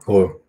Cool.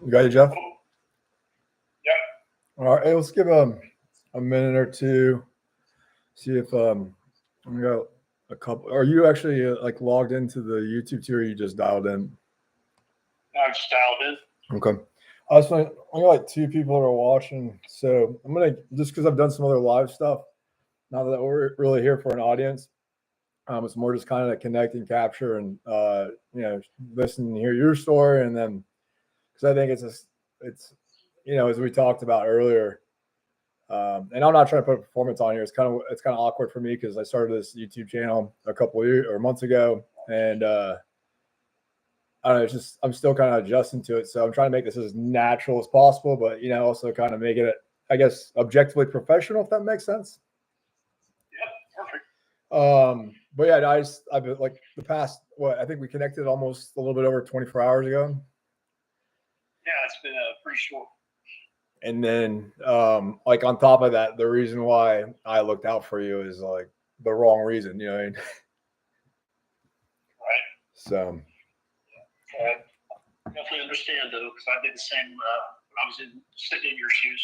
You got it, Jeff? Yeah. All right. Hey, let's give a minute or two. See if we got a couple. Are you actually like logged into the YouTube too, or you just dialed in? I'm just dialed in. Okay. I was only like two people are watching, so I'm gonna just because I've done some other live stuff. Now that we're really here for an audience, it's more just kind of connect and capture and listen and hear your story, and then because I think it's as we talked about earlier. And I'm not trying to put a performance on here. It's kind of awkward for me because I started this YouTube channel a couple of years or months ago, and I don't know. It's just I'm still kind of adjusting to it. So I'm trying to make this as natural as possible, but also kind of make it, I guess, objectively professional, if that makes sense. Yeah, perfect. But yeah, I've been like the past I think we connected almost a little bit over 24 hours ago. Yeah, it's been pretty short. And then, like on top of that, the reason why I looked out for you is like the wrong reason, you know what I mean? Right. So. Yeah, I definitely understand though, because I did the same when I was sitting in your shoes.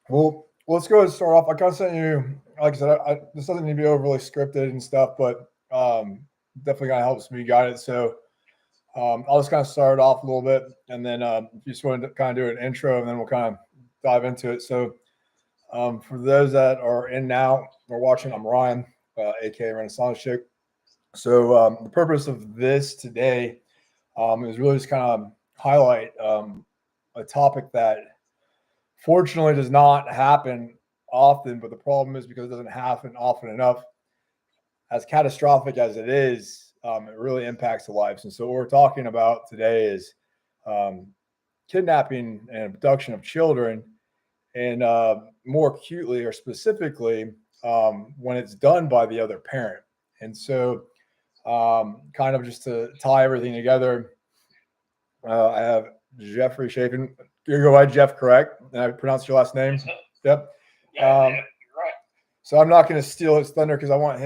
Well, let's go ahead and start off. I kind of sent you, like I said, this doesn't need to be overly scripted and stuff, but definitely kind of helps me guide it. So I'll just kind of start off a little bit, and then if you just want to kind of do an intro, and then we'll kind of dive into it. So for those that are in now or watching, I'm Ryan, aka Renaissanczyk. So the purpose of this today is really just kind of highlight a topic that fortunately does not happen often, but the problem is because it doesn't happen often enough, as catastrophic as it is, it really impacts the lives. And so what we're talking about today is kidnapping and abduction of children, and more acutely or specifically when it's done by the other parent. And so kind of just to tie everything together, I have Jeffrey Chafin. You go by Jeff, correct? And I pronounce your last name? Yep. Yeah, you're right. So I'm not going to steal his thunder because I want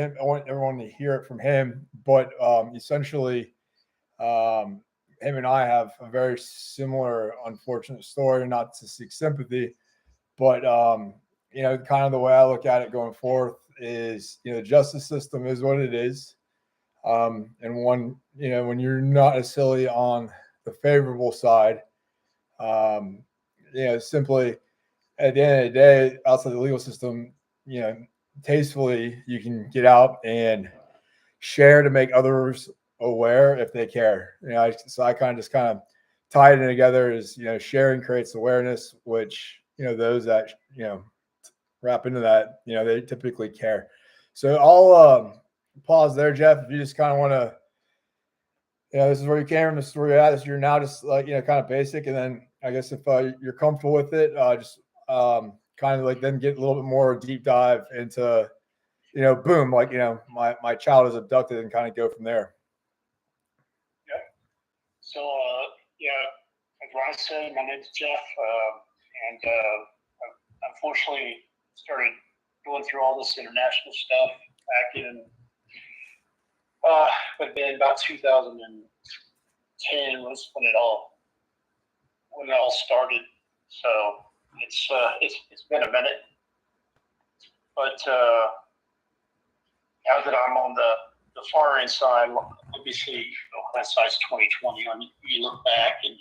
everyone to hear it from him. But essentially, him and I have a very similar, unfortunate story. Not to seek sympathy, but kind of the way I look at it going forth is, the justice system is what it is, and when you're not necessarily on the favorable side, simply at the end of the day, outside the legal system, tastefully you can get out and share to make others aware if they care. So I kind of tied it together as, sharing creates awareness, which, those that, wrap into that, they typically care. So I'll pause there, Jeff, if you just kind of want to, this is where you came from, this is where you're at, this you're now just like, kind of basic. And then I guess if you're comfortable with it, just kind of like then get a little bit more deep dive into, boom, like, my child is abducted, and kind of go from there. Yeah. So, as Ryan said, my name's Jeff, and I unfortunately started going through all this international stuff back in but then about 2010 was when it all started. So it's been a minute, but now that I'm on the far end side, obviously hindsight's 2020. You look back and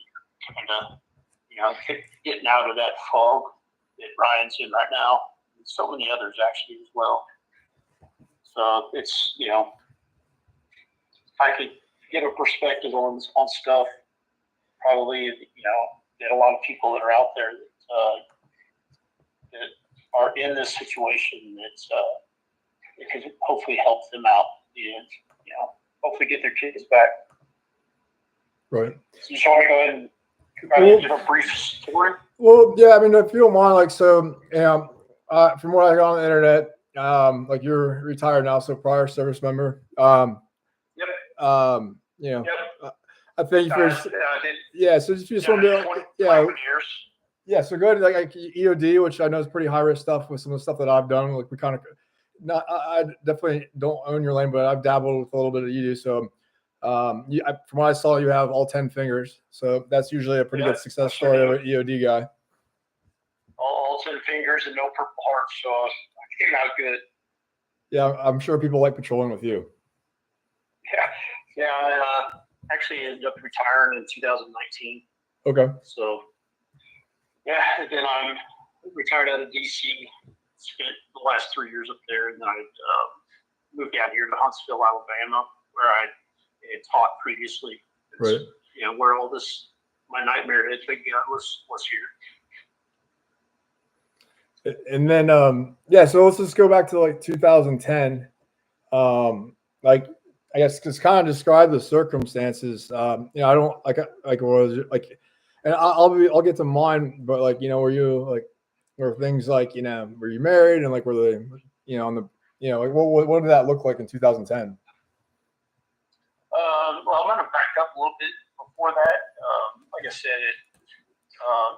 kind of getting out of that fog that Ryan's in right now, and so many others actually as well. So it's I could get a perspective on stuff, probably, that a lot of people that are out there that are in this situation that could hopefully help them out and, hopefully get their kids back. Right. So shall I go ahead and give a brief story? Well, yeah, I mean, if you don't mind, like, so, from what I got on the internet, like you're retired now, so prior service member. Yep. Yep. I think for so if you just want to be like, years. Yeah, so go ahead, like EOD, which I know is pretty high risk stuff with some of the stuff that I've done. Like we kind of, I definitely don't own your lane, but I've dabbled with a little bit of EOD. So From what I saw, you have all 10 fingers, so that's usually a pretty good success story with EOD guy. All 10 fingers and no Purple Hearts, so I came out good. Yeah, I'm sure people like patrolling with you. Yeah. I actually ended up retiring in 2019. Okay. So, yeah, and then I'm retired out of DC. Spent the last 3 years up there, and then I moved down here to Huntsville, Alabama, where I had taught previously. Right. You know, where all my nightmare had begun was here. And then, so let's just go back to like 2010. Like, I guess just kind of describe the circumstances. I don't like was like, and I'll get to mine, but like, were things like, were you married and like, were they, on the, like what did that look like in 2010? Well, I'm going to back up a little bit before that. Like I said,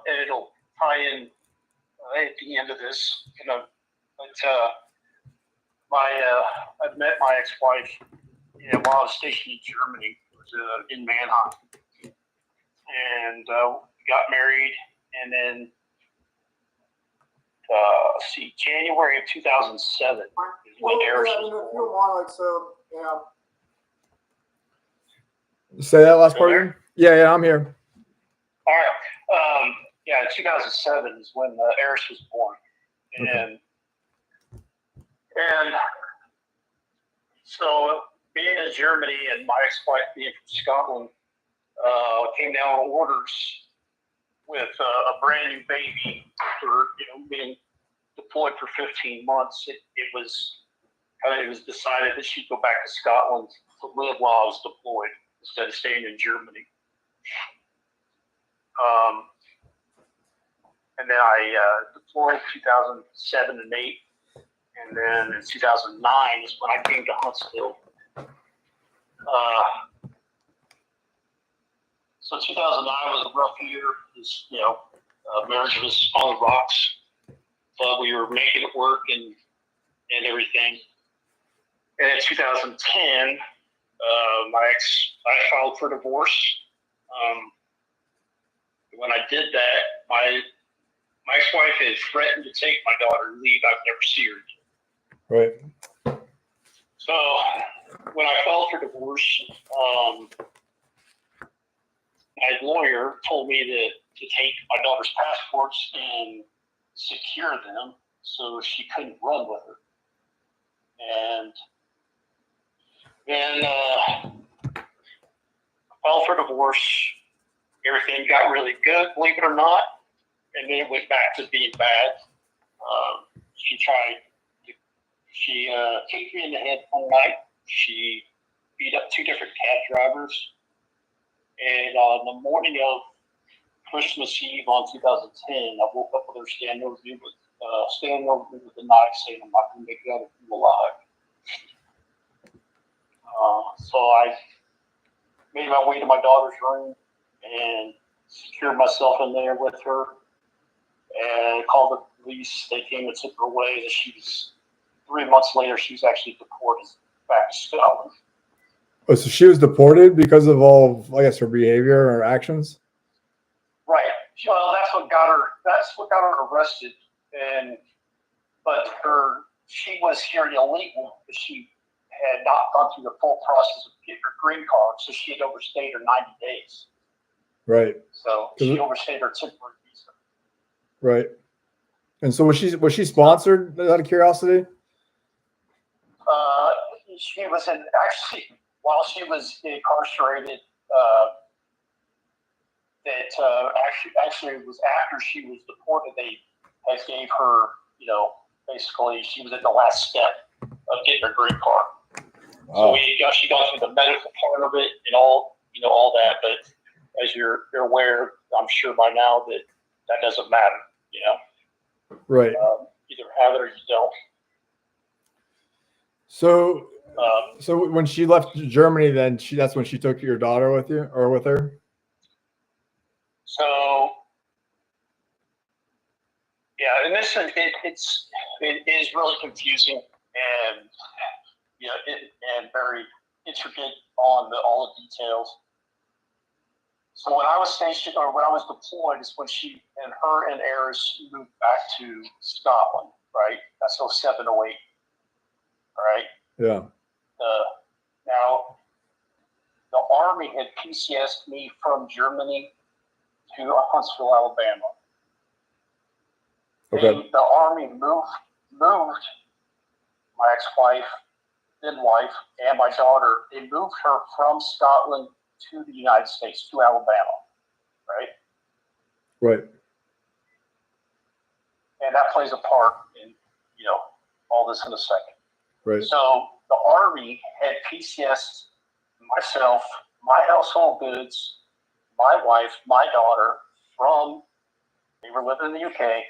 and it'll tie in at the end of this, but I met my ex-wife, while I was stationed in Germany. It was in Mannheim, and got married, and then January of 2007 is when Eris was born. Say that last part again? Yeah, I'm here. All right. 2007 is when Eris was born, and so being in Germany and my ex-wife being from Scotland, came down on orders with a brand new baby for being deployed for 15 months. It was decided that she'd go back to Scotland to live while I was deployed instead of staying in Germany. And then I deployed 2007 and 8, and then in 2009 is when I came to Huntsville. So 2009 was a rough year. Marriage was on the rocks, but we were making it work and everything. And in 2010, I filed for divorce. When I did that, my ex-wife had threatened to take my daughter and leave. I've never seen her. Right. So when I filed for divorce, my lawyer told me to take my daughter's passports and secure them so she couldn't run with her. And then I filed for divorce. Everything got really good, believe it or not. And then it went back to being bad. She kicked me in the head one night. She beat up 2 different cab drivers. And on the morning of Christmas Eve on 2010, I woke up with her standing over me with the knife, saying, "I'm not going to make it out of you alive." So I made my way to my daughter's room and secured myself in there with her and called the police. They came and took her away. That she was 3 months later, she was actually deported back to Scotland. Oh, so she was deported because of all, I guess, her behavior or actions? Right. Well, that's what got her arrested. But she was here illegal because she had not gone through the full process of getting her green card, so she had overstayed her 90 days. Right. So she overstayed her temporary visa. Right. And so was she sponsored, out of curiosity? She was while she was incarcerated, actually it was after she was deported, they gave her, basically she was at the last step of getting her green card. Wow. So she got through the medical part of it and all that, but as you're aware, I'm sure by now that doesn't matter, Right. Either have it or you don't. So when she left Germany, then that's when she took your daughter with you or with her? So yeah, and it is really confusing and and very intricate on all the details. So when I was stationed, or when I was deployed, is when her and Eris moved back to Scotland, right? That's 07, 08, right? Yeah. Now, the Army had PCS'd me from Germany to Huntsville, Alabama. Okay. The Army moved my ex-wife, then wife, and my daughter. They moved her from Scotland to the United States, to Alabama, right? Right. And that plays a part in, all this in a second. Right. So the Army had PCS'd myself, my household goods, my wife, my daughter they were living in the UK,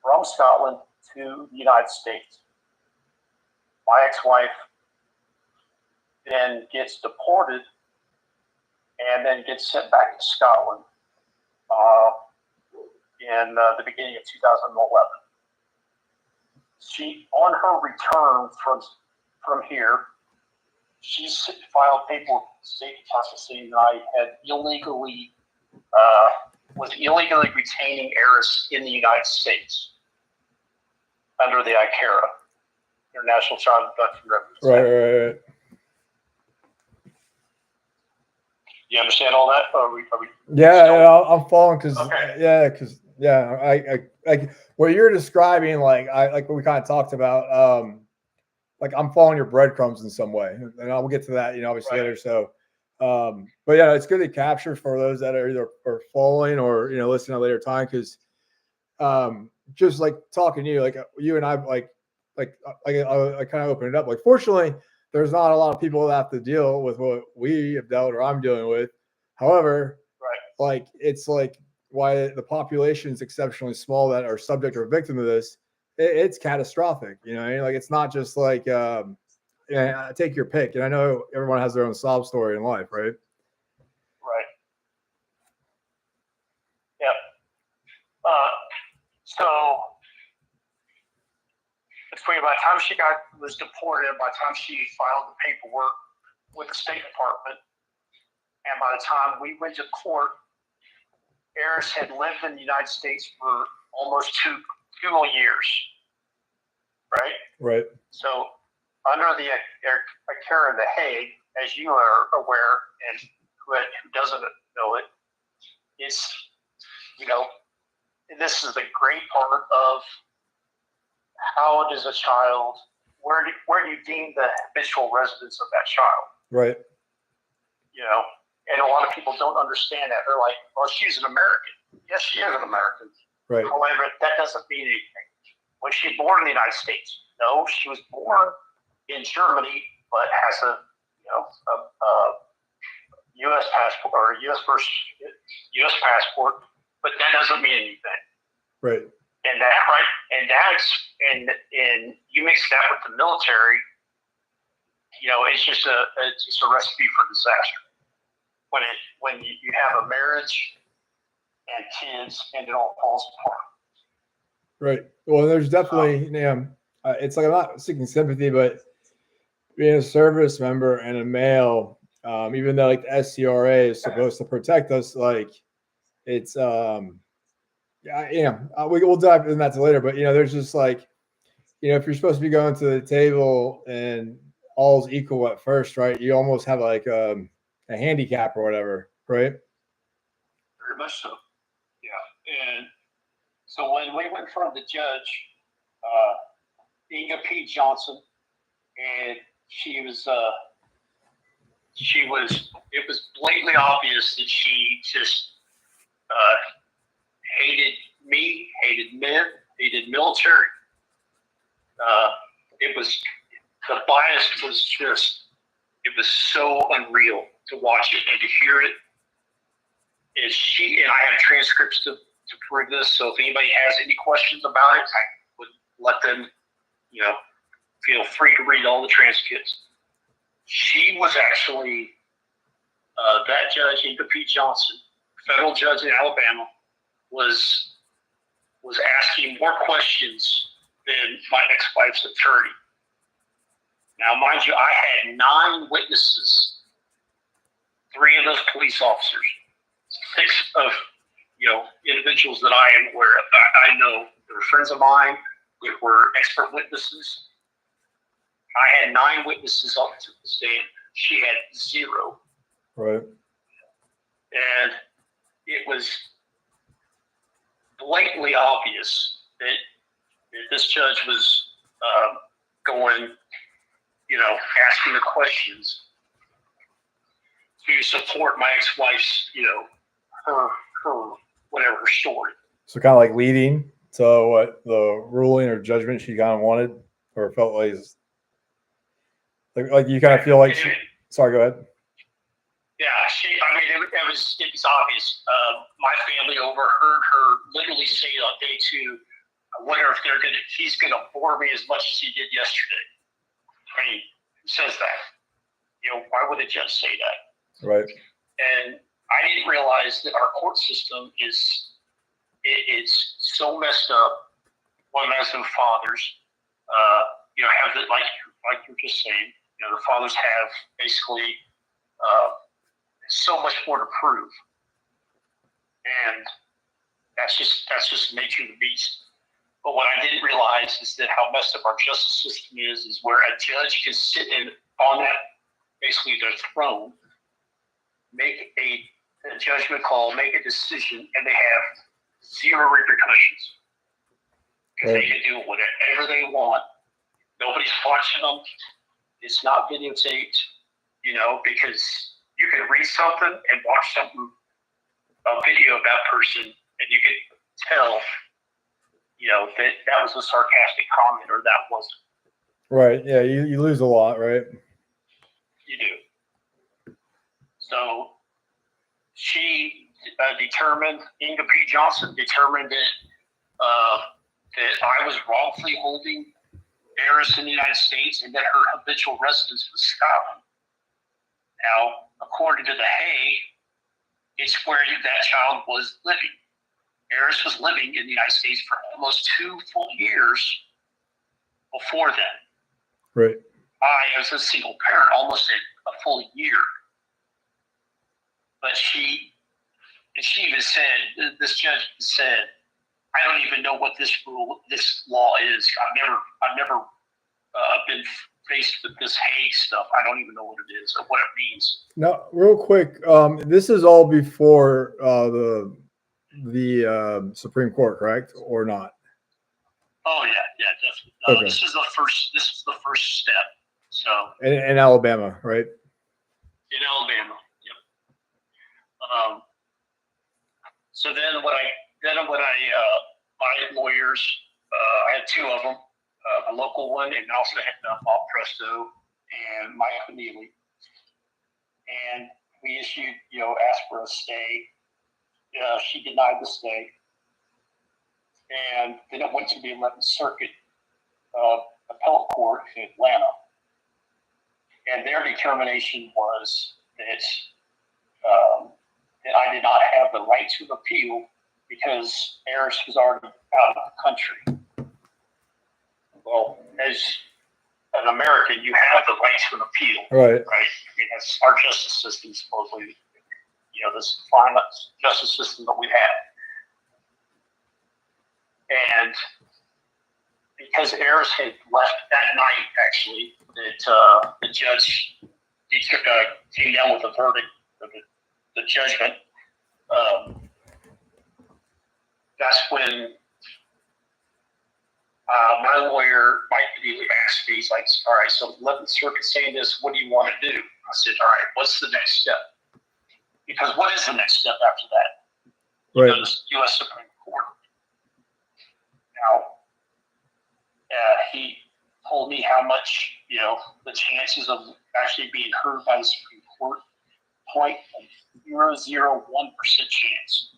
from Scotland to the United States. My ex-wife then gets deported and then gets sent back to Scotland in the beginning of 2011. She, on her return from here, she filed paperwork with the state of Texas saying that I had was illegally retaining Eris in the United States under the ICARA, International Child Abduction Reference. Right. You understand all that? Yeah, I'm following because okay. I what you're describing, like what we kind of talked about, like I'm following your breadcrumbs in some way, and I'll get to that, obviously later. So, but yeah, it's good to capture for those that are either following or listening at a later time, because just like talking to you, like you and I, I kind of open it up. Like, fortunately, there's not a lot of people that have to deal with what we have dealt or I'm dealing with. However, like it's like why the population is exceptionally small that are subject or victim to this. It's catastrophic. Like it's not just like take your pick. And I know everyone has their own sob story in life, right? Right. Yep. So it's funny, by the time she was deported, by the time she filed the paperwork with the State Department, and by the time we went to court, Eris had lived in the United States for almost two whole years. Right? Right. So under the ICARA in The Hague, as you are aware, and who doesn't know it, is, this is the great part of how does a child, where do you deem the habitual residence of that child? Right. And a lot of people don't understand that. They're like, well, she's an American. Yes, she is an American. Right. However, that doesn't mean anything. Was she born in the United States? No, she was born in Germany, but has a U.S. passport or U.S. passport, but that doesn't mean anything. Right. And you mix that with the military, it's just a recipe for disaster. When you have a marriage and kids and it all falls apart. Right. Well, there's definitely, it's like I'm not seeking sympathy, but being a service member and a male, even though like the SCRA is supposed to protect us, like it's, we'll dive into that later, but there's just like, if you're supposed to be going to the table and all's equal at first, right? You almost have like a handicap or whatever, right? Very much so. Yeah. And so when we went in front of the judge, Inga P. Johnson, and it was blatantly obvious that she just hated me, hated men, hated military. The bias was just, it was so unreal to watch it and to hear it. And I have transcripts to prove this. So if anybody has any questions about it, I would let them, feel free to read all the transcripts. She was actually, that judge, Inga P. Johnson, federal judge in Alabama, was asking more questions than my ex-wife's attorney. Now, mind you, I had 9 witnesses, 3 of those police officers, 6 of, individuals that I am aware of. I know they were friends of mine. They were expert witnesses. I had 9 witnesses up to the stand. She had 0. Right. And it was blatantly obvious that this judge was going, asking the questions to support my ex-wife's, her whatever her story. So kind of like leading to what the ruling or judgment she kind of wanted, or felt like you kind of feel like sorry, go ahead. Yeah, it was obvious. My family overheard her literally say on day 2, I wonder if he's gonna bore me as much as he did yesterday. I mean, who says that? Why would a judge say that? Right. And I didn't realize that our court system it's so messed up. One has no fathers. Have the, like you're just saying. The fathers have basically so much more to prove, and that's just the nature of the beast. But what I didn't realize is that how messed up our justice system is where a judge can sit on that, basically their throne, make a judgment call, make a decision, and they have 0 repercussions. Because they can do whatever they want. Nobody's watching them. It's not videotaped, because you can read something and watch a video of that person, and you can tell, that was a sarcastic comment or that wasn't. Right. Yeah. You lose a lot, right? You do. So she determined, Inga P. Johnson determined that I was wrongfully holding Eris in the United States and that her habitual residence was Scotland. Now, according to the Hague, it's where that child was living. Eris was living in the United States for almost 2 full years before then. Right. I, as a single parent, almost a full year. But she even said, this judge said, I don't even know what this law is. I've never been faced with this Hague stuff. I don't even know what it is or what it means. Now, real quick, this is all before the Supreme Court, correct, or not? Oh yeah, definitely. Okay. This is the first step. So in Alabama, right? In Alabama, yep. So then my lawyers, I had 2 of them, a local one and also had Bob Presto and Mike Neely. And we issued, asked for a stay. She denied the stay. And then it went to the 11th Circuit Appellate Court in Atlanta. And their determination was that I did not have the right to appeal because Eris was already out of the country. Well, as an American, you have the right to an appeal. Right. Right? I mean, that's our justice system, supposedly, this final justice system that we have. And because Eris had left that night, actually, that the judge came down with a verdict, the judgment. That's when my lawyer, Mike Neely, asked me, he's like, all right, so 11th Circuit saying this, what do you want to do? I said, all right, what's the next step? Because what is the next step after that? Right. You go to the U.S. Supreme Court. Now, he told me how much, the chances of actually being heard by the Supreme Court, 0.001% chance.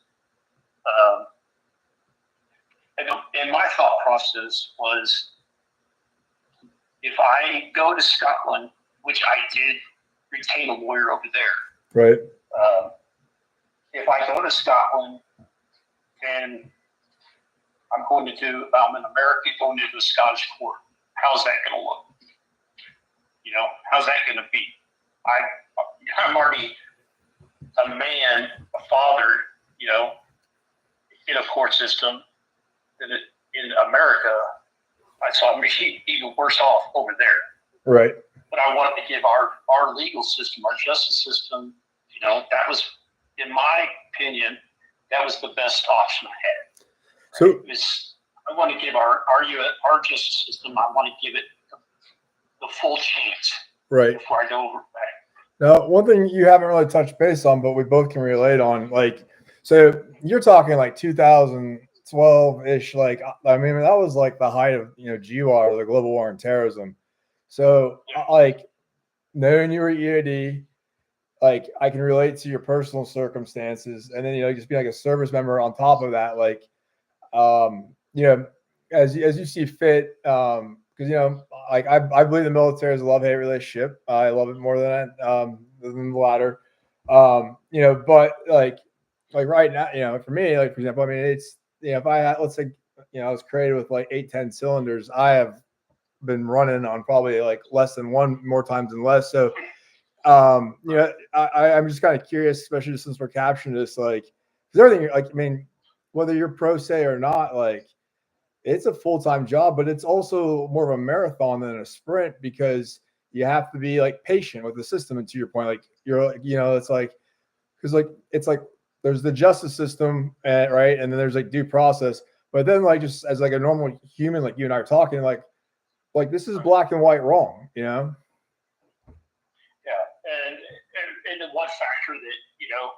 And my thought process was, if I go to Scotland, which I did retain a lawyer over there. Right. If I go to Scotland, then I'm an American going into a Scottish court. How's that going to look? You know, how's that going to be? I'm already a man, a father, you know, in a court system that in America, I saw me even worse off over there. Right. But I wanted to give our legal system, our justice system, you know, that was, in my opinion, that was the best option I had. So I want to give our justice system, I want to give it the full chance. Right. Before I go over back. Now, one thing you haven't really touched base on, but we both can relate on, like, so you're talking like 2012-ish, like, I mean, that was like the height of, you know, GWAR, the global war on terrorism. So, like, knowing you were EOD, like, I can relate to your personal circumstances, and then, you know, just be like a service member on top of that, like, you know, as you see fit, because, you know, like I believe the military is a love-hate relationship. I love it more than the latter. You know, but like right now, you know, for me, like, for example, I mean, it's, you know, if I had, let's say, you know, I was created with like 8-10 cylinders, I have been running on probably like less than one, more times than less. So, you know, I'm just kind of curious, especially since we're captioning this, like, because everything, like, I mean, whether you're pro se or not, like, it's a full-time job, but it's also more of a marathon than a sprint, because you have to be like patient with the system. And to your point, like, you're like, you know, it's like, because like, it's like there's the justice system, right, and then there's like due process, but then like, just as like a normal human, like you and I are talking, like this is black and white wrong, you know. Yeah, and the one factor that, you know,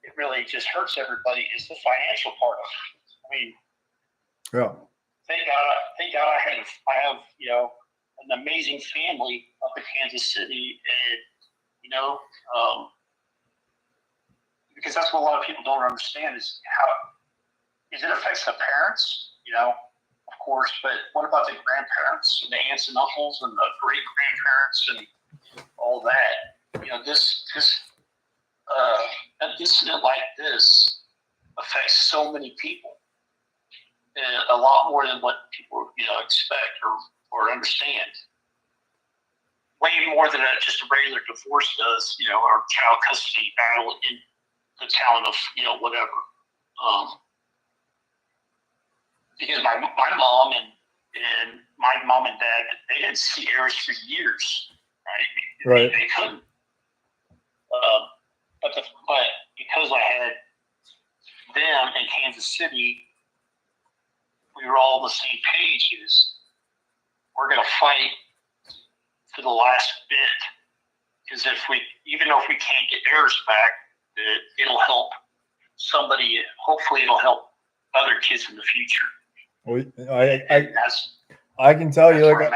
it really just hurts everybody is the financial part of it. I mean, yeah. Thank God I have, you know, an amazing family up in Kansas City, and, you know, because that's what a lot of people don't understand is how it affects the parents, you know, of course, but what about the grandparents and the aunts and uncles and the great grandparents and all that? You know, an incident like this affects so many people, and a lot more than what people, you know, expect or understand. Way more than just a regular divorce does, you know, or child custody battle in the town of, you know, whatever. Because my mom and my mom and dad, they didn't see heirs for years, right? Right. They couldn't. But because I had them in Kansas City, we were all on the same page. Is we're going to fight to the last bit, because even though if we can't get heirs back, it'll help somebody. Hopefully, it'll help other kids in the future. Well, I can tell you, like,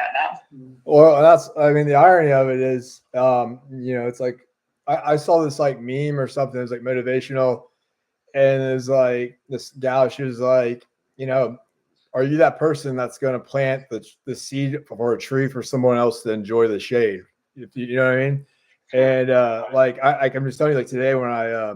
well, that's, I mean, the irony of it is, you know, it's like, I saw this like meme or something. It was like motivational, and it was like this gal. She was like, you know, are you that person that's going to plant the seed for a tree for someone else to enjoy the shade? If you know what I mean? And like, I'm just telling you, like, today when I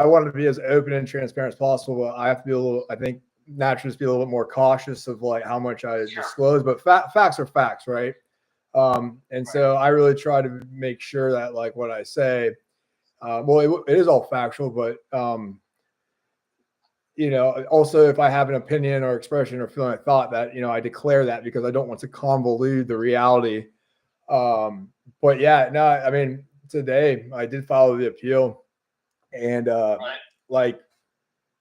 wanted to be as open and transparent as possible, but I have to be a little, I think, naturally, just be a little bit more cautious of like how much I disclose. But facts are facts, right? And so I really try to make sure that, like, what I say, well, it is all factual, but you know, also if I have an opinion or expression or feeling, I thought that, you know, I declare that, because I don't want to convolute the reality. But yeah, no, I mean, today I did follow the appeal, and like,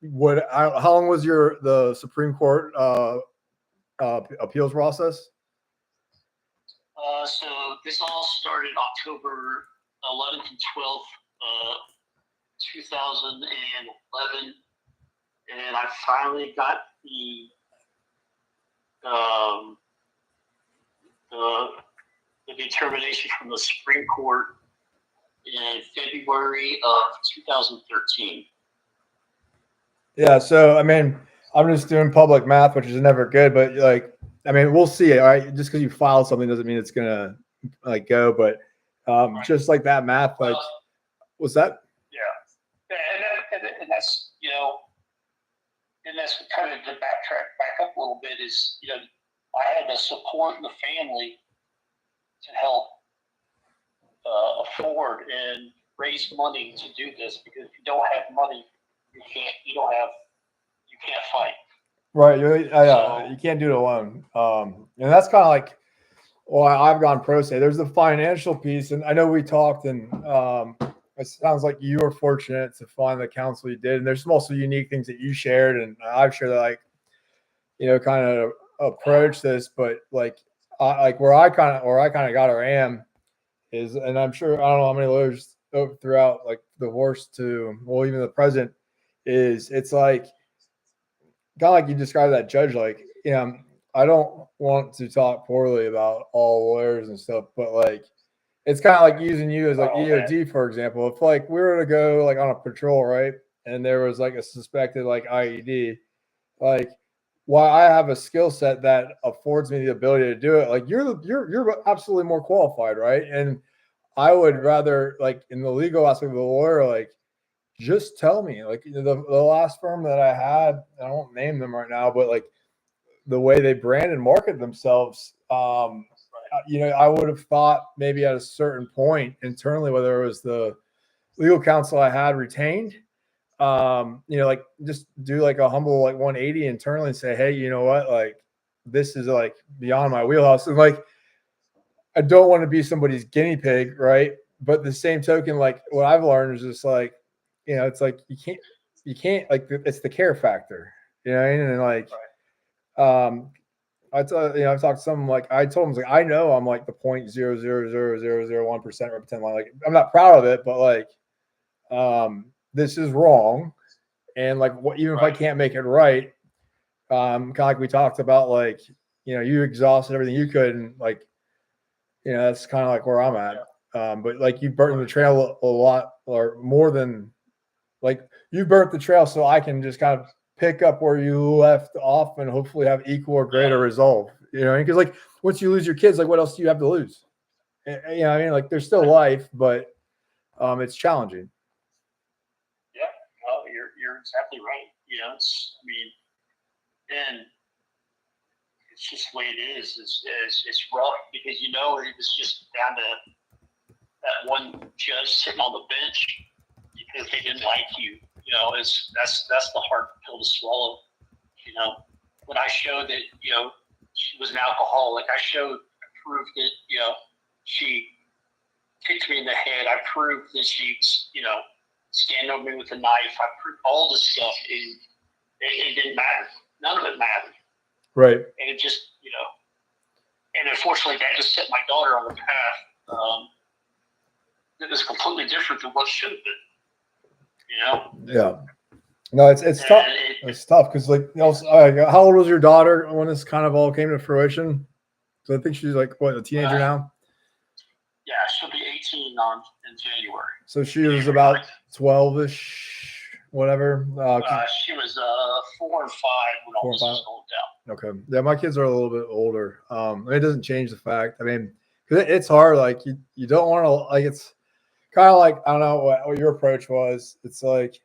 how long was the Supreme Court appeals process? So this all started October 11th and 12th, 2011, and I finally got the determination from the Supreme Court in February of 2013. Yeah, so I mean, I'm just doing public math, which is never good, but like, I mean, we'll see. All right, just because you filed something doesn't mean it's gonna like go. But just like that math, like, what's that? Yeah, and that's, you know, and that's kind of to backtrack back up a little bit is, you know, I had to support the family to help afford and raise money to do this, because if you don't have money, you can't fight. Right. You can't do it alone. And that's kind of like, well, I've gone pro se. There's the financial piece, and I know we talked, and it sounds like you were fortunate to find the counsel you did. And there's some also unique things that you shared, and I've shared that, like, you know, kind of approach this, but like, where I kind of got or am is, and I'm sure I don't know how many lawyers throughout like divorce to, well, even the present, is it's like kind of like you described that judge, like, you know, I don't want to talk poorly about all lawyers and stuff, but like, it's kind of like using you as like EOD, for example. If like we were to go like on a patrol, right, and there was like a suspected like IED, like, while I have a skill set that affords me the ability to do it, like you're absolutely more qualified, right? And I would rather, like, in the legal aspect of the lawyer, like, just tell me, like, the last firm that I had, I won't name them right now, but like the way they brand and market themselves, you know, I would have thought maybe at a certain point internally, whether it was the legal counsel I had retained, you know, like just do like a humble like 180 internally and say, hey, you know what, like this is like beyond my wheelhouse. And like, I don't want to be somebody's guinea pig, right? But the same token, like what I've learned is just like, you know, it's like you can't like, it's the care factor, you know what I mean? And like, you know, I've talked to some, like I told them, like, I know I'm like the 0.0000001% represent line. Like, I'm not proud of it, but like, this is wrong. And like, what, even if I can't make it right, kind of like we talked about, like, you know, you exhausted everything you could, and like, you know, that's kind of like where I'm at. But like, you burnt the trail a lot, or more than, like, you burnt the trail so I can just kind of pick up where you left off and hopefully have equal or greater resolve. You know, because like once you lose your kids, like what else do you have to lose? You know, I mean, like there's still life, but it's challenging. Yeah, well, you're exactly right. You know, I mean, and it's just the way it is. It's rough because, you know, it was just down to that one judge sitting on the bench because they didn't like you. You know, that's the hard pill to swallow. You know, when I showed that, you know, she was an alcoholic, I proved that, you know, she kicked me in the head. I proved that she's, you know, standing over me with a knife. I proved all this stuff, and it didn't matter. None of it mattered. Right. And it just, you know, and unfortunately, that just set my daughter on the path that was completely different than what should have been. You know? Yeah. No, it's tough. It's tough because, like, you know, how old was your daughter when this kind of all came to fruition? So I think she's like, what, a teenager now? Yeah, she'll be 18 in January. So she was about 12-ish, whatever. She was 4 and 5 when all this was going down. Okay. Yeah, my kids are a little bit older. It doesn't change the fact. I mean, because it's hard. Like, you don't want to, like, it's kind of like, I don't know what your approach was. It's like,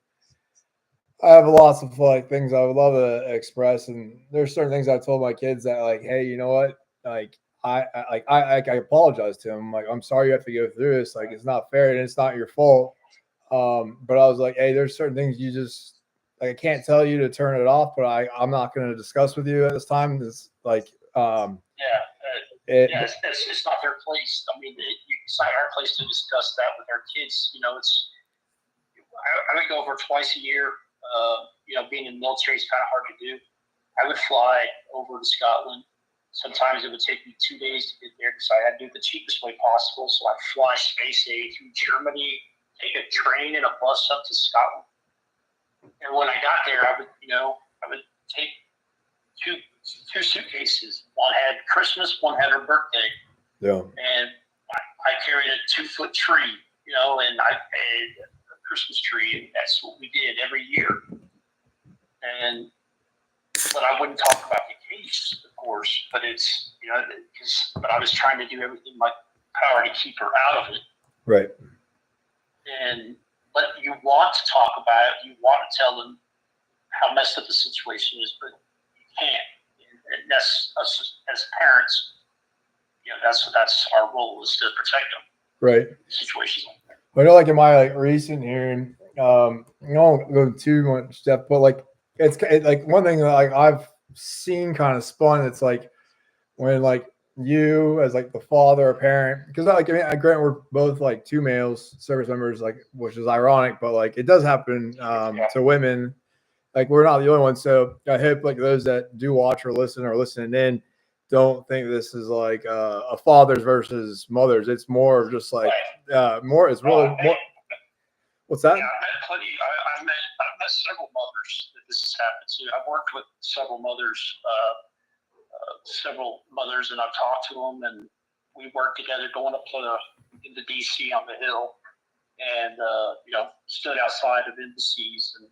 I have lots of like things I would love to express, and there's certain things I told my kids that, like, hey, you know what? Like, I apologize to them. Like, I'm sorry you have to go through this. Like, it's not fair and it's not your fault. But I was like, hey, there's certain things you just, like, I can't tell you to turn it off, but I'm not going to discuss with you at this time. It's like, it's not their place. I mean, it's not our place to discuss that with our kids. You know, I would go over twice a year. You know, being in the military is kind of hard to do. I would fly over to Scotland. Sometimes it would take me 2 days to get there because I had to do it the cheapest way possible. So I'd fly Space A through Germany, take a train and a bus up to Scotland. And when I got there, I would take two suitcases. One had Christmas, one had her birthday. Yeah. And I carried a 2-foot tree, you know, and I paid a Christmas tree, and that's what we did every year. But I wouldn't talk about the case, of course, but it's, you know, but I was trying to do everything in my power to keep her out of it. Right. But you want to talk about it. You want to tell them how messed up the situation is, but you can't. And that's us as parents. That's our role, is to protect them. Right. Situations like that. But I know, like in my recent hearing, I don't go too much depth, but like it's like one thing that like I've seen kind of spun. It's like when like you as like the father or parent, because like I grant we're both like two males service members, like which is ironic, but like it does happen to women. Like we're not the only ones. So I hope like those that do watch or listening in don't think this is like a fathers versus mothers. It's more of just like more. It's really more. What's that? Yeah, I've met several mothers that this has happened to. I've worked with several mothers, and I've talked to them, and we worked together going up into DC on the Hill, and stood outside of embassies, and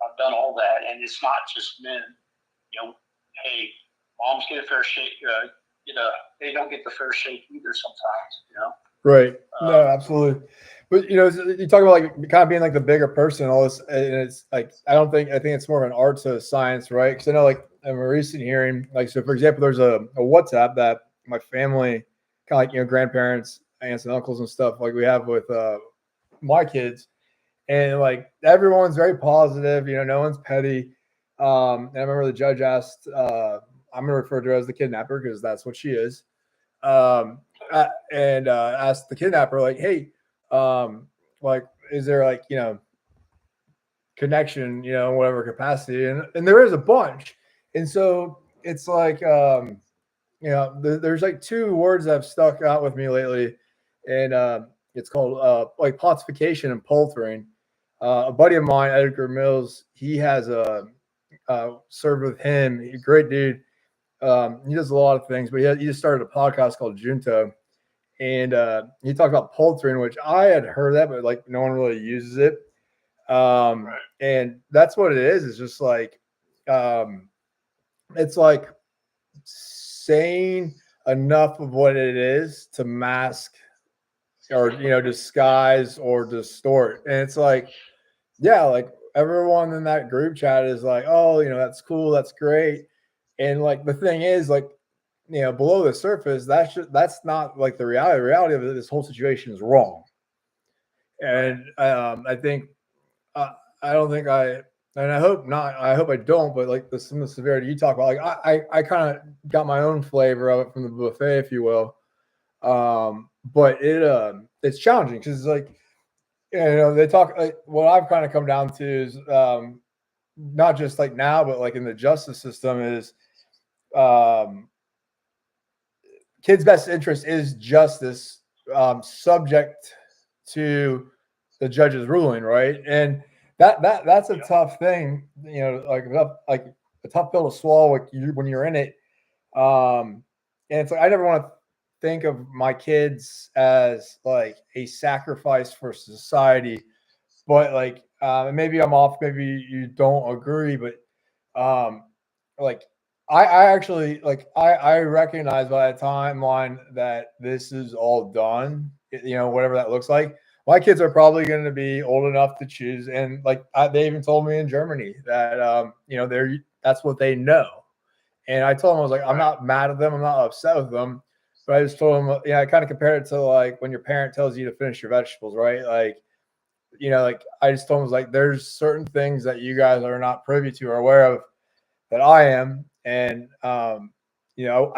I've done all that. And it's not just men. Hey, moms get a fair shake. They don't get the fair shake either sometimes. Right. No, absolutely. But you talk about like kind of being like the bigger person, all this, and it's like I think it's more of an art to a science, right? Because I know like in a recent hearing, like so for example, there's a WhatsApp that my family, kind of like grandparents, aunts and uncles and stuff like we have with my kids, and like everyone's very positive, no one's petty. And I remember the judge asked, I'm gonna refer to her as the kidnapper because that's what she is. And asked the kidnapper, like, hey, like, is there like, connection, in whatever capacity? And there is a bunch. And so it's like, there's like two words that have stuck out with me lately. And it's called like pontification and poltering. A buddy of mine, Edgar Mills, he has served with him. He's a great dude. He does a lot of things, but he just started a podcast called Junto. And he talked about poltering, which I had heard that, but like no one really uses it. And that's what it is. It's just like, it's like saying enough of what it is to mask or, disguise or distort. And it's like, yeah, like everyone in that group chat is like, oh, that's cool. That's great. And like, the thing is like, below the surface, that's not like the reality. The reality of it, this whole situation is wrong. And I think I don't think and I hope not. I hope I don't. But like some of the severity you talk about, like I kind of got my own flavor of it from the buffet, if you will. But it's challenging because it's like they talk like what I've kind of come down to is not just like now, but like in the justice system is kids' best interest is justice, subject to the judge's ruling, right? And that's a tough thing, like a tough pill to swallow when you're in it. And it's like I never want to think of my kids as like a sacrifice for society, but like maybe I'm off, maybe you don't agree, but like I actually like I recognize by the timeline that this is all done, whatever that looks like. My kids are probably going to be old enough to choose, and like they even told me in Germany that that's what they know. And I told them, I was like, I'm not mad at them, I'm not upset with them, but I just told them, I kind of compared it to like when your parent tells you to finish your vegetables, right? Like, like I just told them, I was like, there's certain things that you guys are not privy to or aware of that I am, and I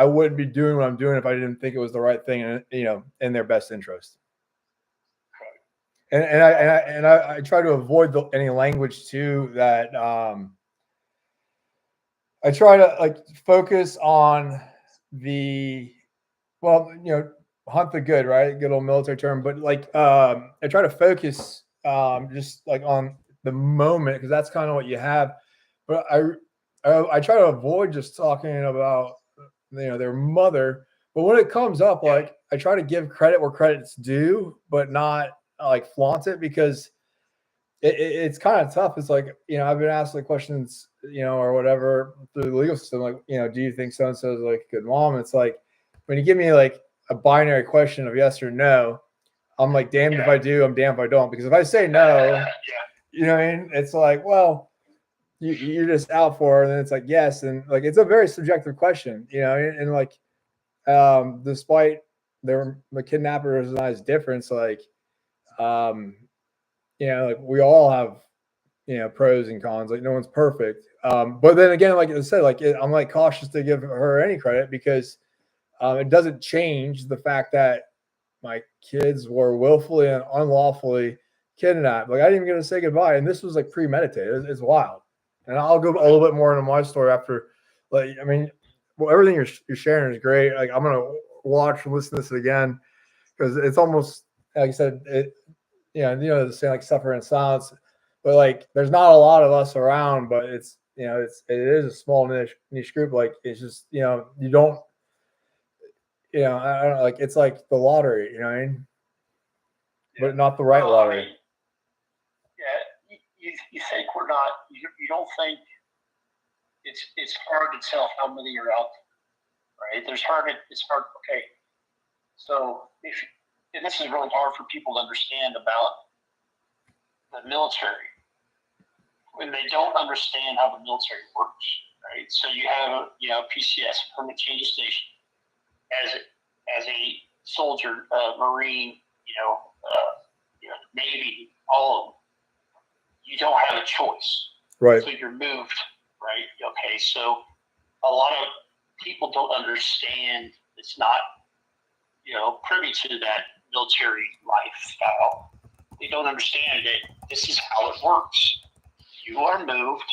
wouldn't be doing what I'm doing if I didn't think it was the right thing, in their best interest. And I try to avoid any language too that I try to like focus on hunt the good, right? Good old military term, but like I try to focus just like on the moment because that's kind of what you have. But I try to avoid just talking about their mother. But when it comes up, like I try to give credit where credit's due, but not like flaunt it because it's kind of tough. It's like, I've been asked like questions, or whatever through the legal system, like, do you think so and so is like a good mom? It's like when you give me like a binary question of yes or no, I'm like damned if I do, I'm damned if I don't. Because if I say no, you know what I mean? It's like, well, you're just out for, and then it's like, yes. And like, it's a very subjective question, and like, despite the kidnapper is not as different, so like, like we all have, pros and cons, like no one's perfect. But then again, like I said, like I'm like cautious to give her any credit because it doesn't change the fact that my kids were willfully and unlawfully kidnapped. Like I didn't even get to say goodbye, and this was like premeditated. It's wild. And I'll go a little bit more into my story after. Like, I mean, well, everything you're sharing is great. Like I'm gonna watch and listen to this again because it's almost like I said, the saying like suffer in silence. But like, there's not a lot of us around, but it is a small niche group. Like it's just you don't. I don't know, like it's like the lottery, what I mean? Yeah. But not the right lottery. Yeah, you think we're not, you don't think it's hard to tell how many are out there, right? It's hard, okay. So and this is really hard for people to understand about the military when they don't understand how the military works, right? So you have, PCS, permanent change of station. As a soldier, Marine, Navy, all of them, you don't have a choice. Right. So you're moved, right? Okay, so a lot of people don't understand. It's not, privy to that military lifestyle. They don't understand that this is how it works. You are moved.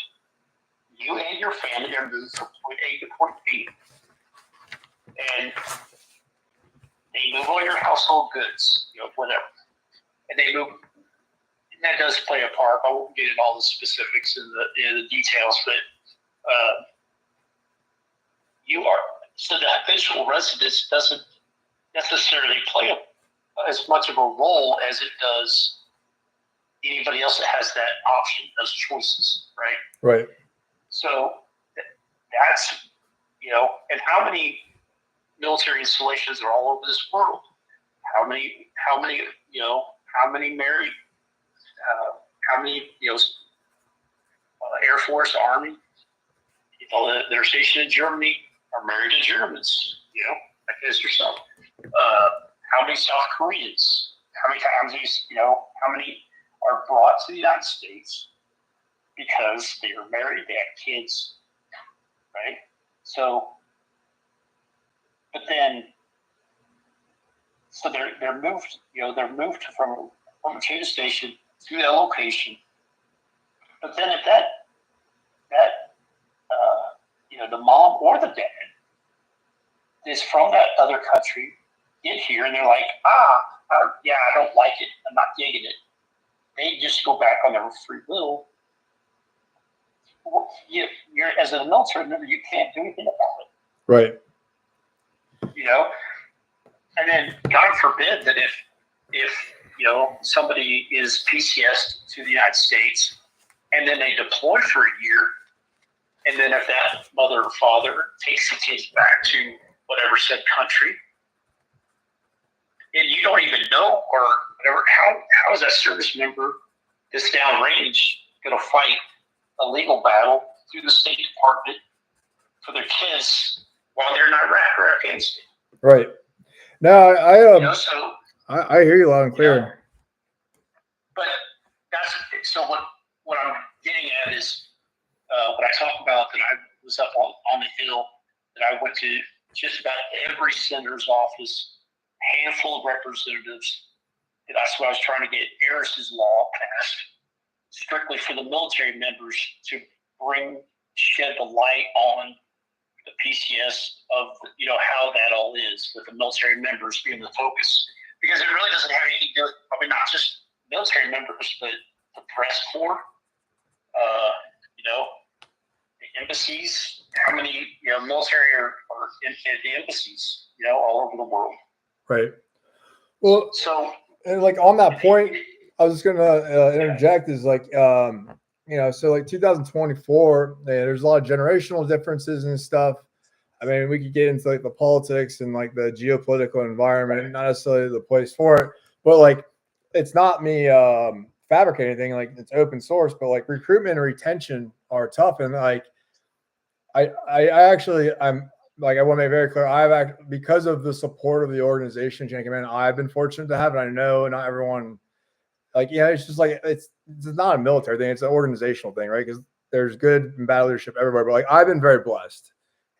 You and your family are moved from point A to point B. And they move all your household goods, whatever. And they move, and that does play a part. I won't get into all the specifics and the details, but so the habitual residence doesn't necessarily play as much of a role as it does anybody else that has that option, those choices, right? Right. So that's, and how many military installations are all over this world? How many married, how many, Air Force, Army, that are stationed in Germany are married to Germans, like this yourself. How many South Koreans? How many times how many are brought to the United States because they are married, they have kids, right? So, but then, so they're moved, they're moved from a change station to that location. But then if that the mom or the dad is from that other country, get here and they're like, yeah, I don't like it, I'm not digging it. They just go back on their free will. You're as a military member, you can't do anything about it. Right. And then God forbid that if somebody is PCS to the United States and then they deploy for a year, and then if that mother or father takes the kids back to whatever said country, and you don't even know or whatever, how is that service member that's downrange going to fight a legal battle through the State Department for their kids while they're in Iraq or Afghanistan? Right. No, I hear you loud and clear. But that's so. What I'm getting at is what I talk about that I was up on the hill, that I went to just about every senator's office, handful of representatives. And that's why I was trying to get Harris's law passed, strictly for the military members to shed the light on the PCS of how that all is, with the military members being the focus, because it really doesn't have anything to do with, not just military members, but the press corps, the embassies, how many military are in the embassies, all over the world. Right. Well, so and like on that point, I was just gonna interject is like so like 2024, there's a lot of generational differences and stuff. I mean, we could get into like the politics and like the geopolitical environment, not necessarily the place for it, but like it's not me fabricating anything, like it's open source, but like recruitment and retention are tough. And like, I'm like, I want to make very clear. Because of the support of the organization, Chain Command, I've been fortunate to have, and I know not everyone, like, it's just like, it's not a military thing. It's an organizational thing, right? Because there's good and bad leadership everywhere. But like, I've been very blessed,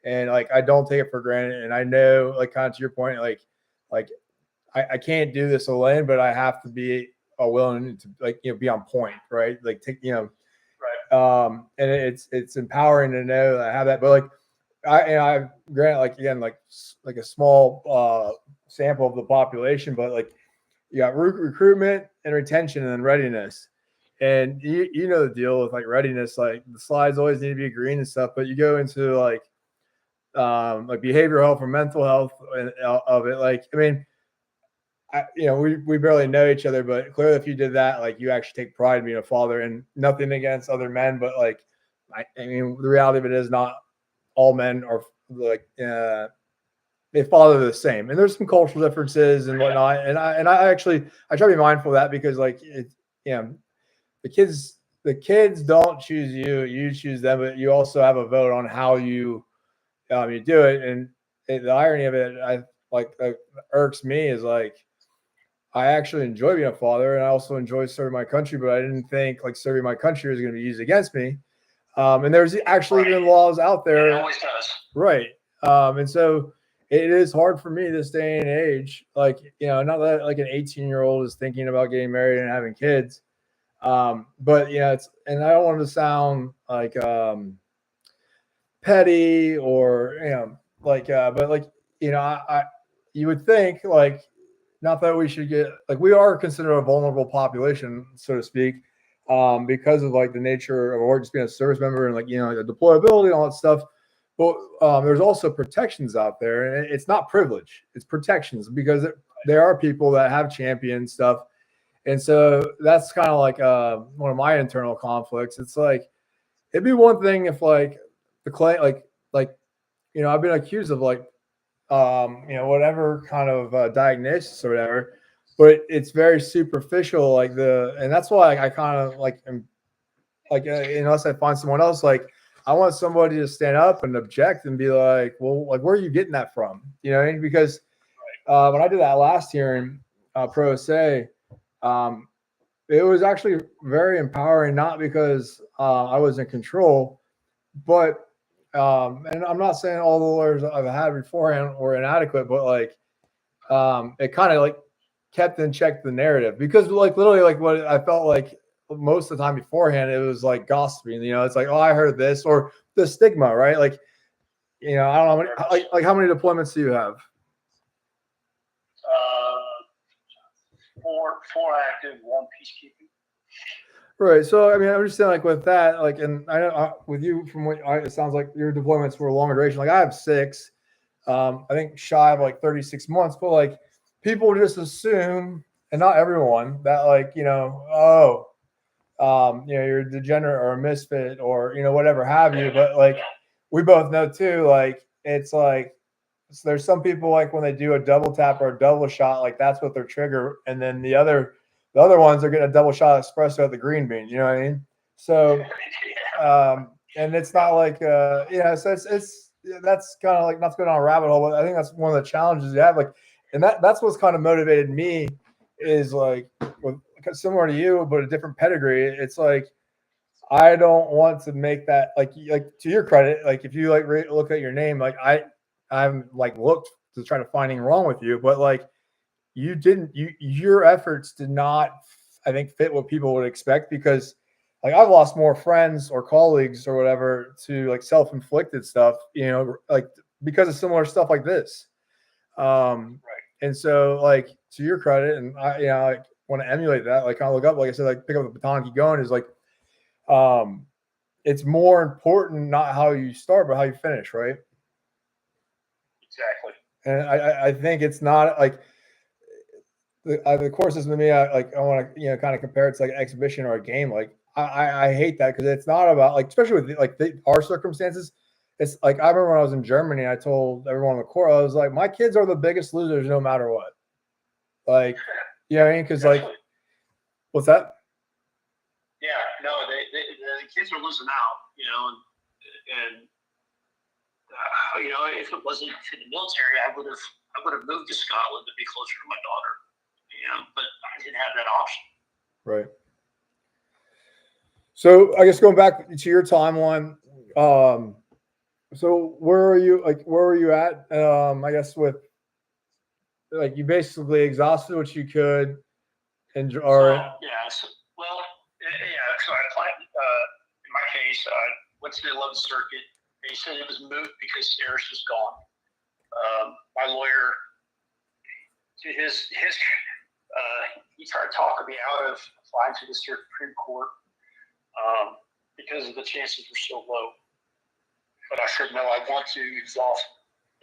and like, I don't take it for granted. And I know, like, kind of to your point, like I can't do this alone, but I have to be willing to, like, be on point, right? Like, take, and it's empowering to know that I have that. But like, I grant, like, again, like a small sample of the population, but like, you got recruitment and retention and then readiness. And you know the deal with like readiness, like the slides always need to be green and stuff, but you go into like behavioral health or mental health of it. Like, I mean, we barely know each other, but clearly if you did that, like, you actually take pride in being a father. And nothing against other men, but like, I mean, the reality of it is not all men are like, they father the same, and there's some cultural differences and whatnot. And I try to be mindful of that, because like, the kids don't choose you, you choose them, but you also have a vote on how you do it. And the irony of it, irks me, is like, I actually enjoy being a father, and I also enjoy serving my country, but I didn't think like serving my country was going to be used against me. And there's actually even laws out there. It always does. Right. And so it is hard for me this day and age. Like, not that like an 18-year-old is thinking about getting married and having kids. But and I don't want to sound like petty or, but like, you would think, like, not that we should get, like, we are considered a vulnerable population, so to speak, because of like the nature of our just being a service member and like, the deployability and all that stuff. But there's also protections out there, and it's not privilege, it's protections, because there are people that have championed stuff. And so that's kind of like one of my internal conflicts. It's like, it'd be one thing if like the claim, I've been accused of like, whatever kind of diagnosis or whatever, but it's very superficial. And that's why I kind of like, am, like, unless I find someone else, like, I want somebody to stand up and object and be like, well, like, where are you getting that from? Because when I did that last year in Pro SA, it was actually very empowering, not because I was in control, but and I'm not saying all the lawyers I've had beforehand were inadequate, but like, it kind of like kept in check the narrative, because like literally like what I felt like most of the time beforehand, it was like gossiping. It's like, oh, I heard this, or the stigma, right? Like, I don't know how many deployments do you have? Four active, one peacekeeping. Right. So, I mean, I'm just saying, like, with that, like, and I know with you, from what it sounds like your deployments were longer duration. Like, I have 6, I think shy of like 36 months, but like, people just assume, and not everyone, that like, you're a degenerate or a misfit or, whatever have you. But like, we both know too, like, it's like, so there's some people, like, when they do a double tap or a double shot, like, that's what their trigger. And then the other ones are getting a double shot espresso at the green bean. You know what I mean? So, and it's not like, so it's that's kind of like, not to go down a rabbit hole, but I think that's one of the challenges you have. Like, and that's what's kind of motivated me, is like, similar to you, but a different pedigree. It's like, I don't want to make that, like to your credit, like, if you like look at your name, like, I'm like looked to try to find anything wrong with you, but like, your efforts did not, I think, fit what people would expect, because like, I've lost more friends or colleagues or whatever to like self-inflicted stuff, like, because of similar stuff like this. Right. And so, like, to your credit, and I want to emulate that, like, kind of look up, like I said, like, pick up the baton, keep going, is like, it's more important not how you start, but how you finish, right? Exactly. And I think it's not like the courses with me. I want to kind of compare it to like an exhibition or a game. Like, I hate that, because it's not about, like, especially with like our circumstances. It's like, I remember when I was in Germany, I told everyone on the court, I was like, my kids are the biggest losers no matter what. Like, you know what I mean? Because like, what's that? Yeah, no, the kids are losing out. you know, and you know, if it wasn't for the military, I would have moved to Scotland to be closer to my daughter, you know, but I didn't have that option. Right. So I guess going back to your timeline, so where are you at? I guess with like you basically exhausted what you could, and So, yeah. So, well, yeah. So I applied. In my case, I went to the 11th Circuit. They said it was moot because Harris was gone. My lawyer, to his he tried to talk me out of applying to the Supreme Court because the chances were so low. But I said no. I want to exhaust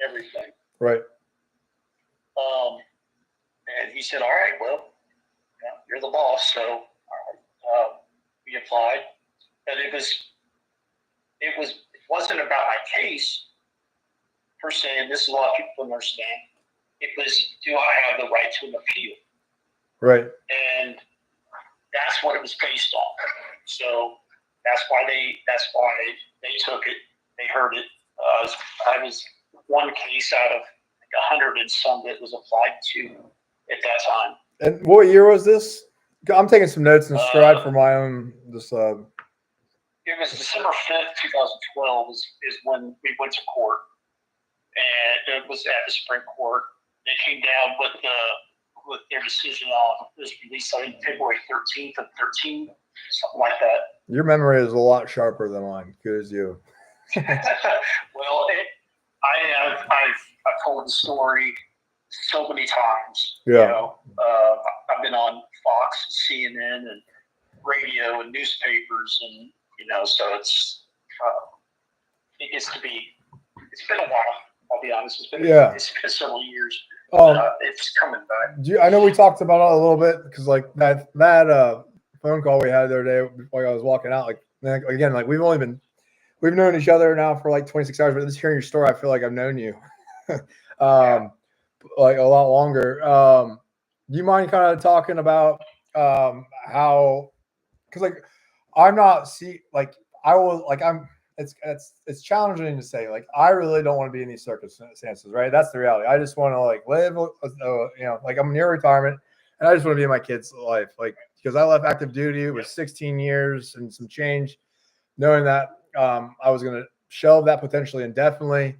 everything. Right. And he said, "All right, well, you're the boss." So we applied, but it wasn't about my case per se. And this is a lot of people don't understand. It was, do I have the right to an appeal? Right. And that's what it was based on. So that's why they took it. They heard it. I was one case out of 100 and some that was applied to at that time. And what year was this? I'm taking some notes in stride for my own. It was December 5th, 2012 is when we went to court, and it was at the Supreme Court. They came down with their decision on this release on February 13th of 13, something like that. Your memory is a lot sharper than mine. Good as you. Well, I've told the story so many times. Yeah. You know, I've been on Fox, CNN, and radio and newspapers, and you know, so it gets to be. It's been a while. I'll be honest. It's been several years. It's coming back. I know we talked about it a little bit because like that phone call we had the other day while I was walking out. Like again, like we've known each other now for like 26 hours, but just hearing your story, I feel like I've known you like a lot longer. Do you mind kind of talking about how? Because like I'm not it's challenging to say, like, I really don't want to be in these circumstances, right? That's the reality. I just want to like live, you know, like I'm near retirement and I just want to be in my kid's life. Like, because I left active duty, it was 16 years and some change, knowing that I was going to shelve that potentially indefinitely.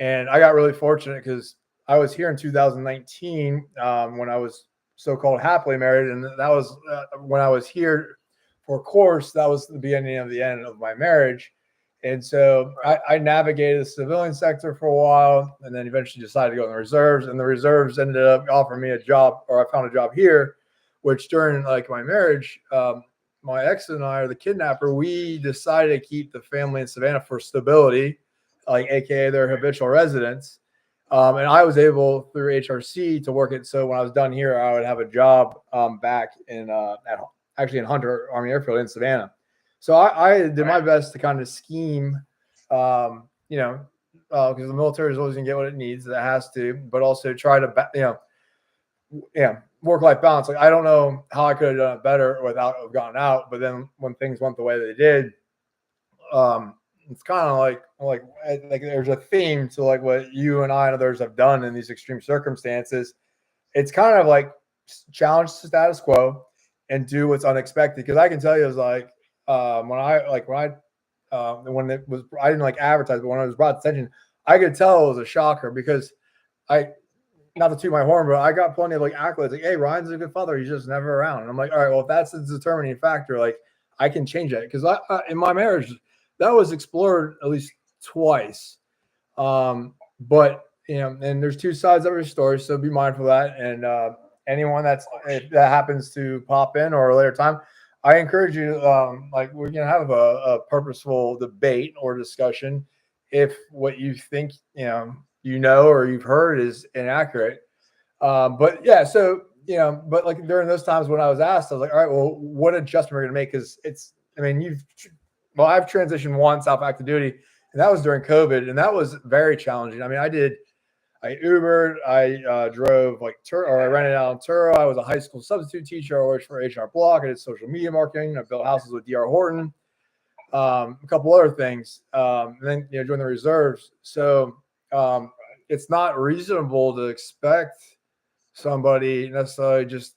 And I got really fortunate because I was here in 2019 when I was so-called happily married. And that was when I was here for a course, that was the beginning of the end of my marriage. And so I navigated the civilian sector for a while and then eventually decided to go in the reserves. And the reserves ended up offering me a job, or I found a job here, which during like my marriage, my ex and I, or the kidnapper, we decided to keep the family in Savannah for stability, like AKA their habitual residence. And I was able through HRC to work it. So when I was done here, I would have a job back in in Hunter Army Airfield in Savannah. So I did my best to kind of scheme, because the military is always going to get what it needs, that has to, but also try to, work-life balance. Like, I don't know how I could have done it better without have gotten out. But then when things went the way they did, it's kind of like there's a theme to like what you and I and others have done in these extreme circumstances. It's kind of like challenge the status quo and do what's unexpected. Because I can tell you, it's like when it was, I didn't like advertise, but when it was brought to attention, I could tell it was a shocker because not to toot my horn, but I got plenty of like accolades. Like, hey, Ryan's a good father. He's just never around. And I'm like, all right, well, if that's the determining factor, like I can change that. Because in my marriage, that was explored at least twice. But and there's two sides of every story, so be mindful of that. And anyone if that happens to pop in or a later time, I encourage you, like we're gonna have a purposeful debate or discussion if what you think or you've heard is inaccurate. But yeah, so but like during those times when I was asked, I was like, all right, well, what adjustment are we gonna make? Because I've transitioned once off active duty, and that was during COVID, and that was very challenging. I mean, I Ubered, I drove I rented out on Turo. I was a high school substitute teacher. I worked for H&R Block. I did social media marketing. I built houses with D.R. Horton. a couple other things, and then join the reserves. So it's not reasonable to expect somebody necessarily just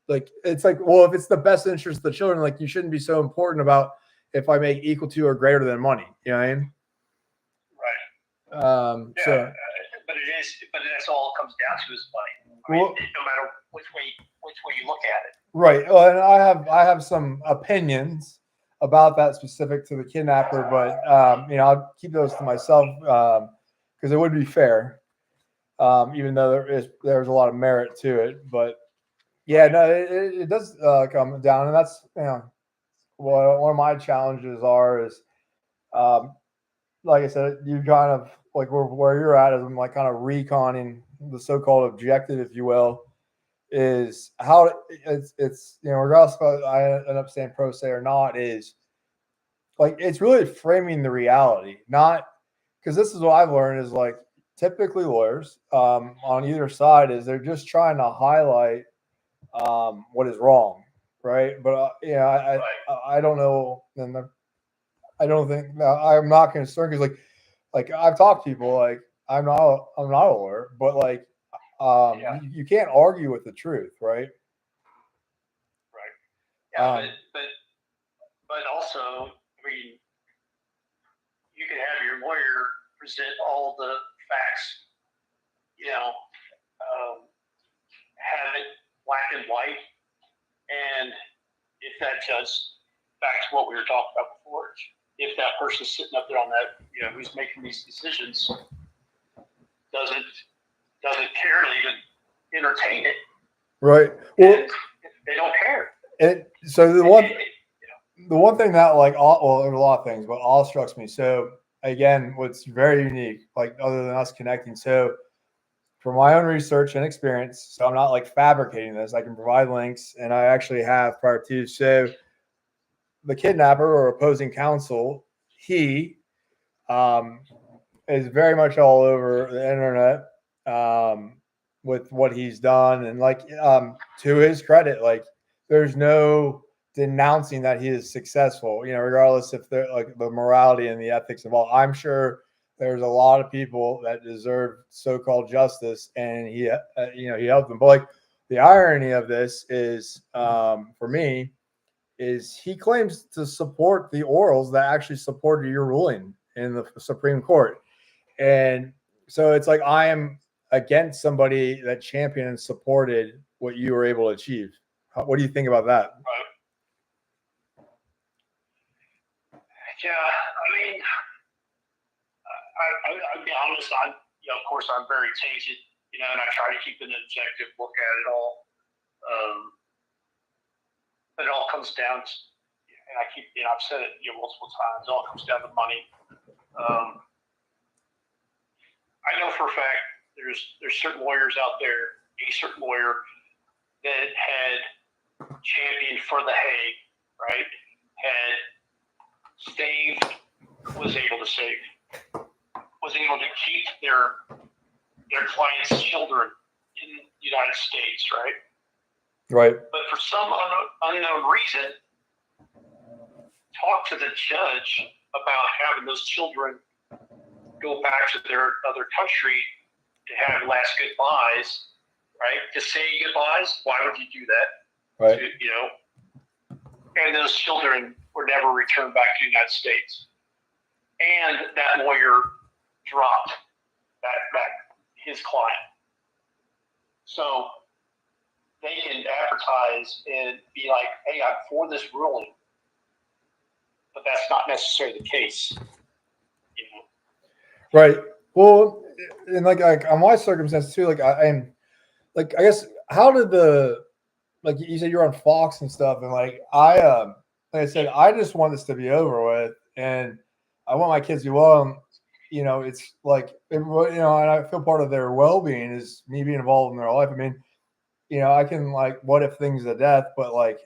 like it's like, well, if it's the best interest of the children, like you shouldn't be so important about if I make equal to or greater than money. You know what I mean? Right. Yeah, so, but that's all it comes down to is money. I mean, no matter which way you look at it. Right. Well, and I have some opinions about that specific to the kidnapper, but I'll keep those to myself because it would be fair, even though there's a lot of merit to it. But yeah, no, it does come down, and that's what one of my challenges is, like I said, you kind of like where you're at is I'm like kind of reconning the so-called objective, if you will. Is how it's regardless if I end up staying pro se or not, is like it's really framing the reality, not because this is what I've learned is like typically lawyers on either side is they're just trying to highlight what is wrong, right? But I don't know, and I don't think I'm not concerned because like I've talked to people like I'm not a lawyer, but like you can't argue with the truth, right? Right. Yeah, but also, I mean, you can have your lawyer present all the facts, have it black and white, and if that judge, back to what we were talking about before, if that person sitting up there on that, who's making these decisions, doesn't care to even entertain it. Right. Well, they don't care. And so the one thing that there's a lot of things, but all strikes me. So again, what's very unique, like other than us connecting. So from my own research and experience, so I'm not like fabricating this. I can provide links, and I actually have prior to. So the kidnapper or opposing counsel, he is very much all over the internet with what he's done, and to his credit, like there's no denouncing that he is successful, regardless if they're like the morality and the ethics of all. I'm sure there's a lot of people that deserve so-called justice, and he helped them. But like the irony of this is, for me, is he claims to support the orals that actually supported your ruling in the Supreme Court. And so it's like I am against somebody that championed and supported what you were able to achieve. What do you think about that? Yeah, I mean, I'll be honest. Of course, I'm very tainted, and I try to keep an objective look at it all. But it all comes down to, and I've said it multiple times. It all comes down to money. I know for a fact there's certain lawyers out there, a certain lawyer that had championed for the Hague, right? Was able to keep their clients' children in the United States, right? Right. But for some unknown reason, talk to the judge about having those children go back to their other country to have last goodbyes, right? To say goodbyes. Why would you do that? Right. And those children were never returned back to the United States. And that lawyer dropped back his client. So they can advertise and be like, hey, I'm for this ruling. But that's not necessarily the case. Right. Well, and like on my circumstance too, I guess how did like you said you're on Fox and stuff, and like I said, I just want this to be over with, and I want my kids to do well. And, it's like and I feel part of their well-being is me being involved in their life. I mean, I can like what if things to death, but like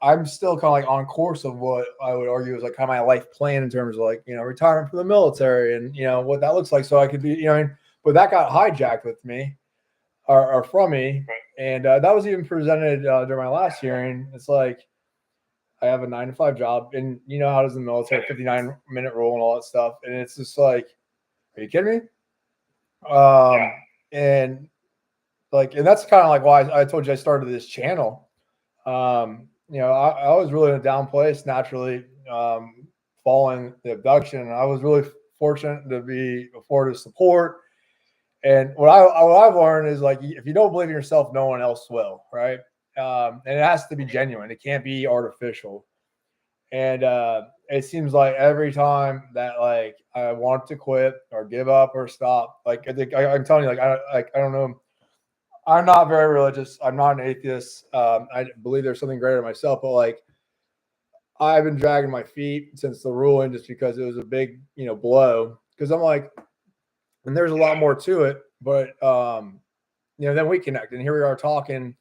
I'm still kind of like on course of what I would argue is like kind of my life plan in terms of like, retirement from the military and, what that looks like. So I could be, but that got hijacked with me or from me. And that was even presented during my last hearing. It's like, I have a 9 to 5 job, and you know how it is in the military, 59-minute rule and all that stuff. And it's just like, are you kidding me? And like, and that's kind of like why I told you I started this channel. You know, I was really in a down place naturally, following the abduction. And I was really fortunate to be afforded support. And what I've learned is like, if you don't believe in yourself, no one else will, right? And it has to be genuine. It can't be artificial. And it seems like every time that like I want to quit or give up or stop, like I'm telling you, like I don't know. I'm not very religious. I'm not an atheist. I believe there's something greater than myself, but like I've been dragging my feet since the ruling just because it was a big, you know, blow. Because I'm like, and there's a lot more to it, but you know, then we connect, and here we are talking,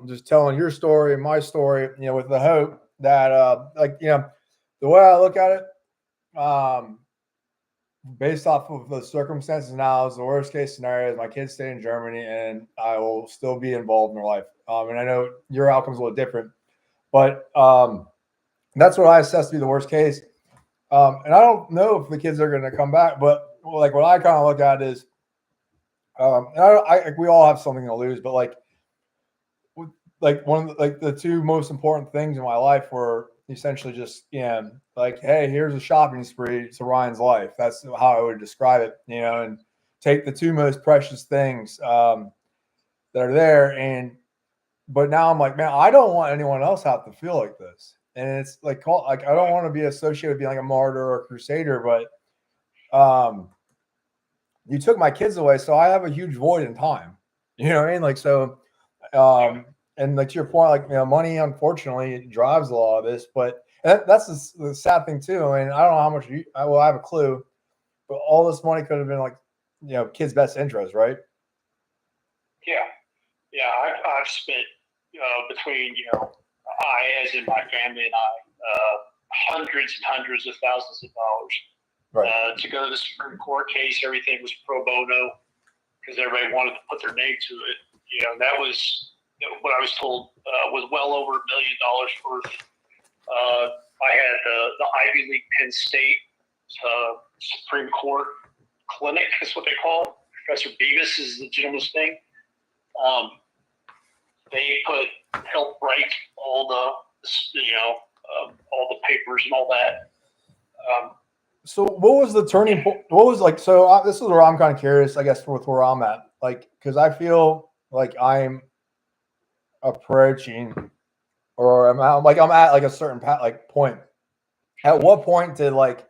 just telling your story and my story, you know, with the hope that, like, you know, the way I look at it, based off of the circumstances now, is the worst case scenario is my kids stay in Germany and I will still be involved in their life. And I know your outcome's a little different, but that's what I assess to be the worst case. And I don't know if the kids are going to come back, but like what I kind of look at is, and we all have something to lose, but like one of the two most important things in my life were essentially just, you know, like, hey, here's a shopping spree to Ryan's life. That's how I would describe it, you know, and take the two most precious things that are there. But now I'm like, man, I don't want anyone else have to feel like this. And it's like, I don't want to be associated with being like a martyr or a crusader, but you took my kids away, so I have a huge void in time. You know what I mean? Like, so, and like to your point, like, you know, money unfortunately drives a lot of this, but that's the sad thing too. I mean, I don't know how much I have a clue, but all this money could have been like, you know, kids' best interest, right? Yeah. I've spent between, you know, as in my family and hundreds and hundreds of thousands of dollars. Right. To go to the Supreme Court case, everything was pro bono because everybody wanted to put their name to it. You know, that was what I was told was well over $1 million worth. I had the Ivy League Penn State Supreme Court clinic, is what they call it. Professor Beavis is the gentleman's name. They helped write all the, you know, all the papers and all that. So what was the turning point? What was like, so this is where I'm kind of curious, I guess, with where I'm at. Like, because I feel like I'm approaching, or I'm at like a certain point. At what point did like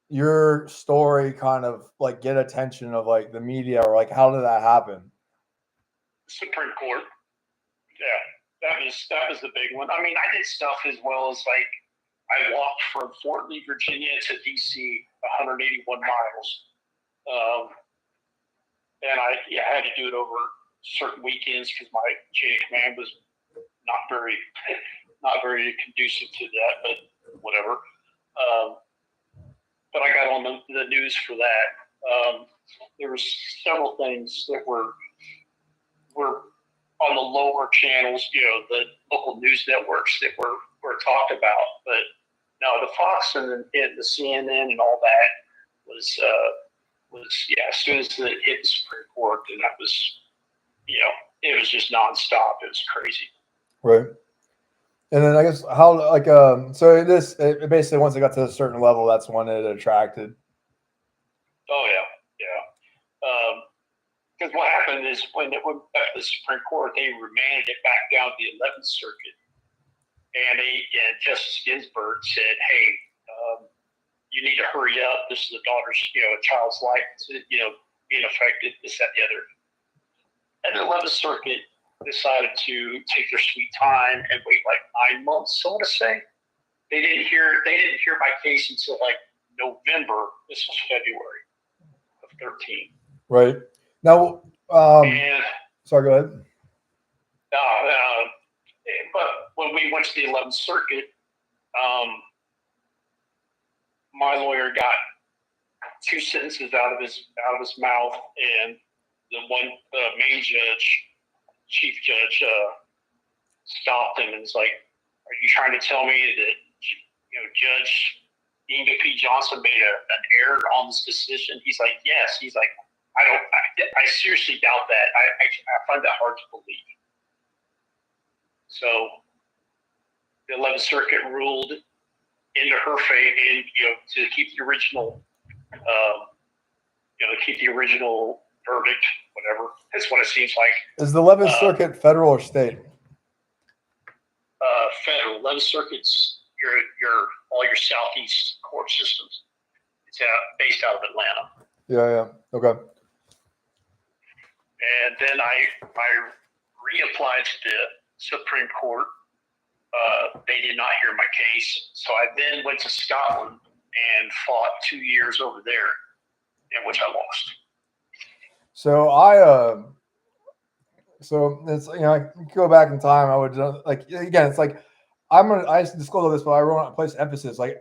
your story kind of like get attention of like the media, or like how did that happen? Supreme Court. Yeah, that was the big one. I mean, I did stuff as well as like I walked from Fort Lee, Virginia to DC, 181 miles. And I had to do it over certain weekends because my chain of command was not very conducive to that, but whatever. But I got on the news for that. There was several things that were on the lower channels, you know, the local news networks that were talked about. But no, the Fox and the CNN and all that was as soon as it hit the Supreme Court, and that was, you know, it was just nonstop. It was crazy. Right. And then I guess how like so it basically once it got to a certain level, that's when it attracted. Oh yeah. Because what happened is when it went back to the Supreme Court, they remanded it back down to the 11th Circuit, and Justice Ginsburg said, "Hey, you need to hurry up. This is a child's life, you know, being affected. This, that, the other." And the 11th Circuit decided to take their sweet time and wait like 9 months. So to say, they didn't hear my case until like November. This was February of 13. Right. Now, sorry, go ahead. But when we went to the 11th Circuit, my lawyer got 2 sentences out of his mouth, and the main judge, chief judge, stopped him and was like, are you trying to tell me that, Judge Inga P. Johnson made an error on this decision? He's like, yes. He's like, I seriously doubt that. I find that hard to believe. So the 11th Circuit ruled into her fate, and to keep the original, verdict, whatever. That's what it seems like. Is the 11th Circuit federal or state? Federal. 11th Circuit's all your southeast court systems. It's based out of Atlanta. Yeah. Okay. And then I reapplied to the Supreme Court. They did not hear my case, so I then went to Scotland and fought 2 years over there, in which I lost. So so it's, I could go back in time. I would again, it's like I disclose all this, but I want to place emphasis. Like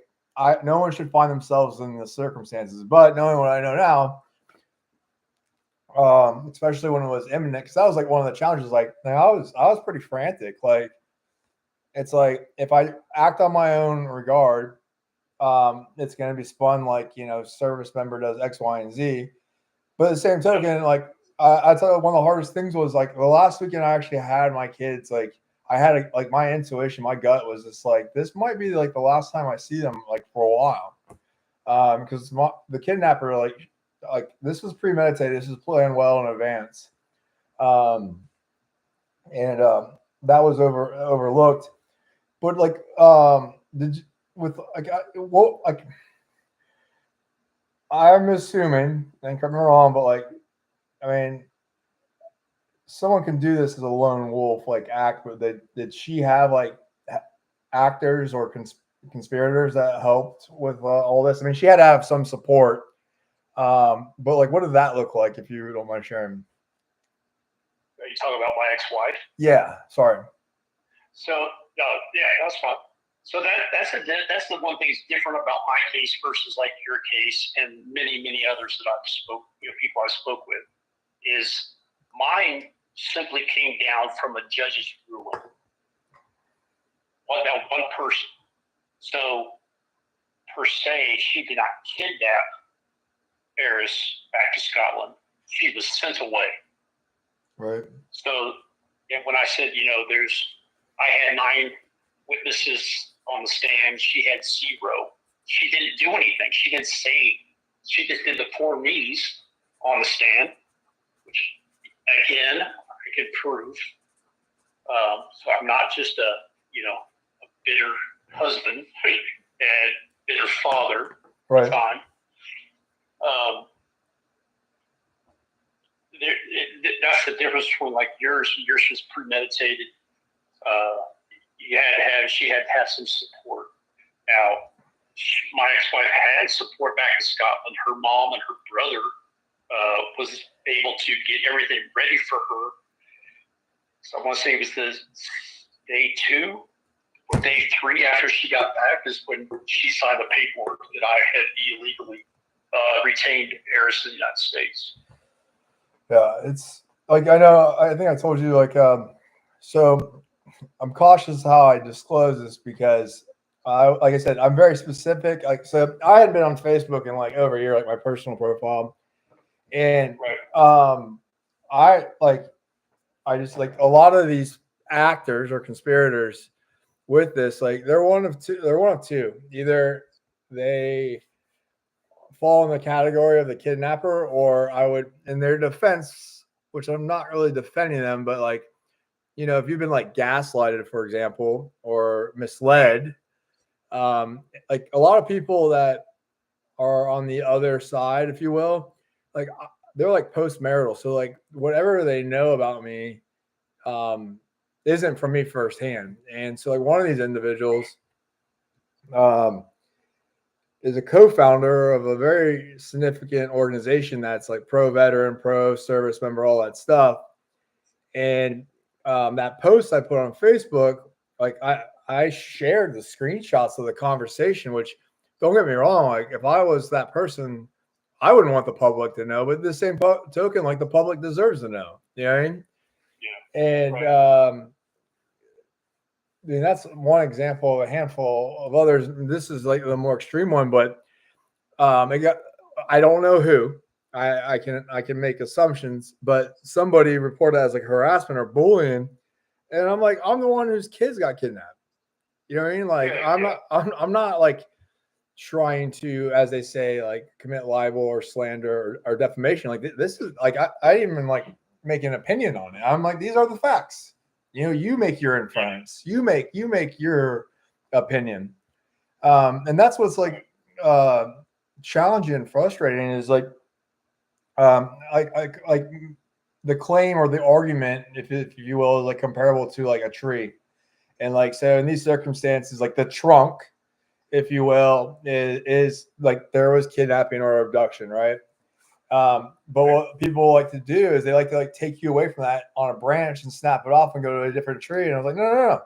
no one should find themselves in the circumstances, but knowing what I know now, especially when it was imminent, because that was like one of the challenges. Like I was pretty frantic. Like it's like if I act on my own regard, it's going to be spun like Servicember does X, Y, and Z. But at the same token, like I tell you, one of the hardest things was like the last weekend I actually had my kids. Like I had my intuition, my gut was just like this might be like the last time I see them like for a while, because the kidnapper like this was premeditated. This was planned well in advance, and that was overlooked. But like, did you, with like, I'm assuming, and correct me wrong, but like, I mean, someone can do this as a lone wolf like act, but did she have like actors or conspirators that helped with all this? I mean, she had to have some support. But like, what did that look like, if you don't mind sharing? Are you talking about my ex-wife? Yeah, sorry. So yeah, that's fine. So that's the one thing that's different about my case versus like your case and many others that people I spoke with, is mine simply came down from a judge's ruling about one person. So per se, she did not kidnap Eris back to Scotland. She was sent away. Right. So, and when I said, I had 9 witnesses on the stand, she had 0. She didn't do anything. She didn't say. She just did the poor knees on the stand, which again I could prove. So I'm not just a bitter husband and bitter father. Right. At the time. That's the difference between like yours. Yours was premeditated. She had to have some support. Now, my ex-wife had support back in Scotland. Her mom and her brother was able to get everything ready for her. So I want to say it was the day 2 or day 3 after she got back is when she signed the paperwork that I had illegally retained Eris in the United States. Yeah, it's like I think I told you so I'm cautious how I disclose this because like I said, I'm very specific. Like, so I had been on Facebook in like over a year, like my personal profile, and I just like a lot of these actors or conspirators with this, like they're one of two. Either they fall in the category of the kidnapper, or I would, in their defense, which I'm not really defending them, but like, if you've been like gaslighted, for example, or misled, like a lot of people that are on the other side, if you will, like they're like post-marital. So like whatever they know about me isn't from me firsthand. And so like one of these individuals is a co-founder of a very significant organization that's like pro-veteran, pro-service member, all that stuff. And that post I put on Facebook, like I shared the screenshots of the conversation, which don't get me wrong, like if I was that person, I wouldn't want the public to know, but the same token, like the public deserves to know. You know what I mean? Yeah. And right. mean, that's one example of a handful of others. This is like the more extreme one, but I don't know who. I can make assumptions, but somebody reported as like harassment or bullying, and I'm like, I'm the one whose kids got kidnapped. You know what I mean? Like I'm not like trying to, as they say, like commit libel or slander or defamation. Like this is like I didn't even like make an opinion on it. I'm like, these are the facts. You know, you make your inference. You make your opinion. And that's what's like challenging and frustrating is like like the claim or the argument, if you will, is like comparable to like a tree. And like so in these circumstances, like the trunk, if you will, is like there was kidnapping or abduction, right? But what people like to do is they like to like take you away from that on a branch and snap it off and go to a different tree. And I was like, no.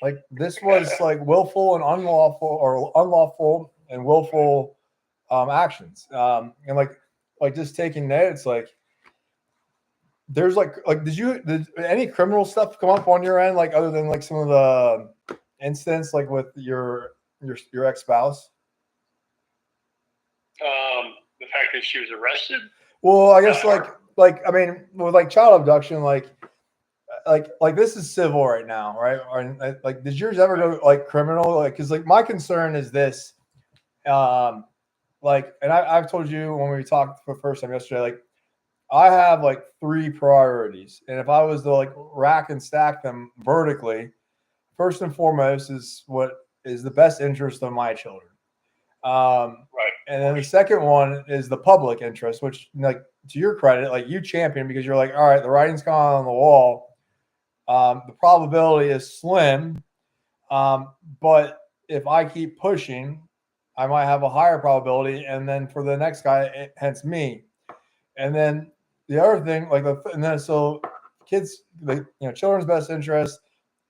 Like this was like willful and unlawful and willful actions. And like just taking notes, like there's like did any criminal stuff come up on your end, like other than like some of the incidents like with your ex-spouse? The fact that she was arrested. Well, I guess like I mean with like child abduction, like this is civil right now, right? Or like did yours ever go like criminal? Like because like my concern is this, like, and I've told you when we talked for the first time yesterday, like I have like 3 priorities, and if I was to like rack and stack them vertically, first and foremost is what is the best interest of my children. Right. And then the second one is the public interest, which, like, to your credit, like you champion because you're like, all right, the writing's gone on the wall. The probability is slim, but if I keep pushing, I might have a higher probability. And then for the next guy, hence me. And then the other thing, like, and then so kids, like, children's best interest,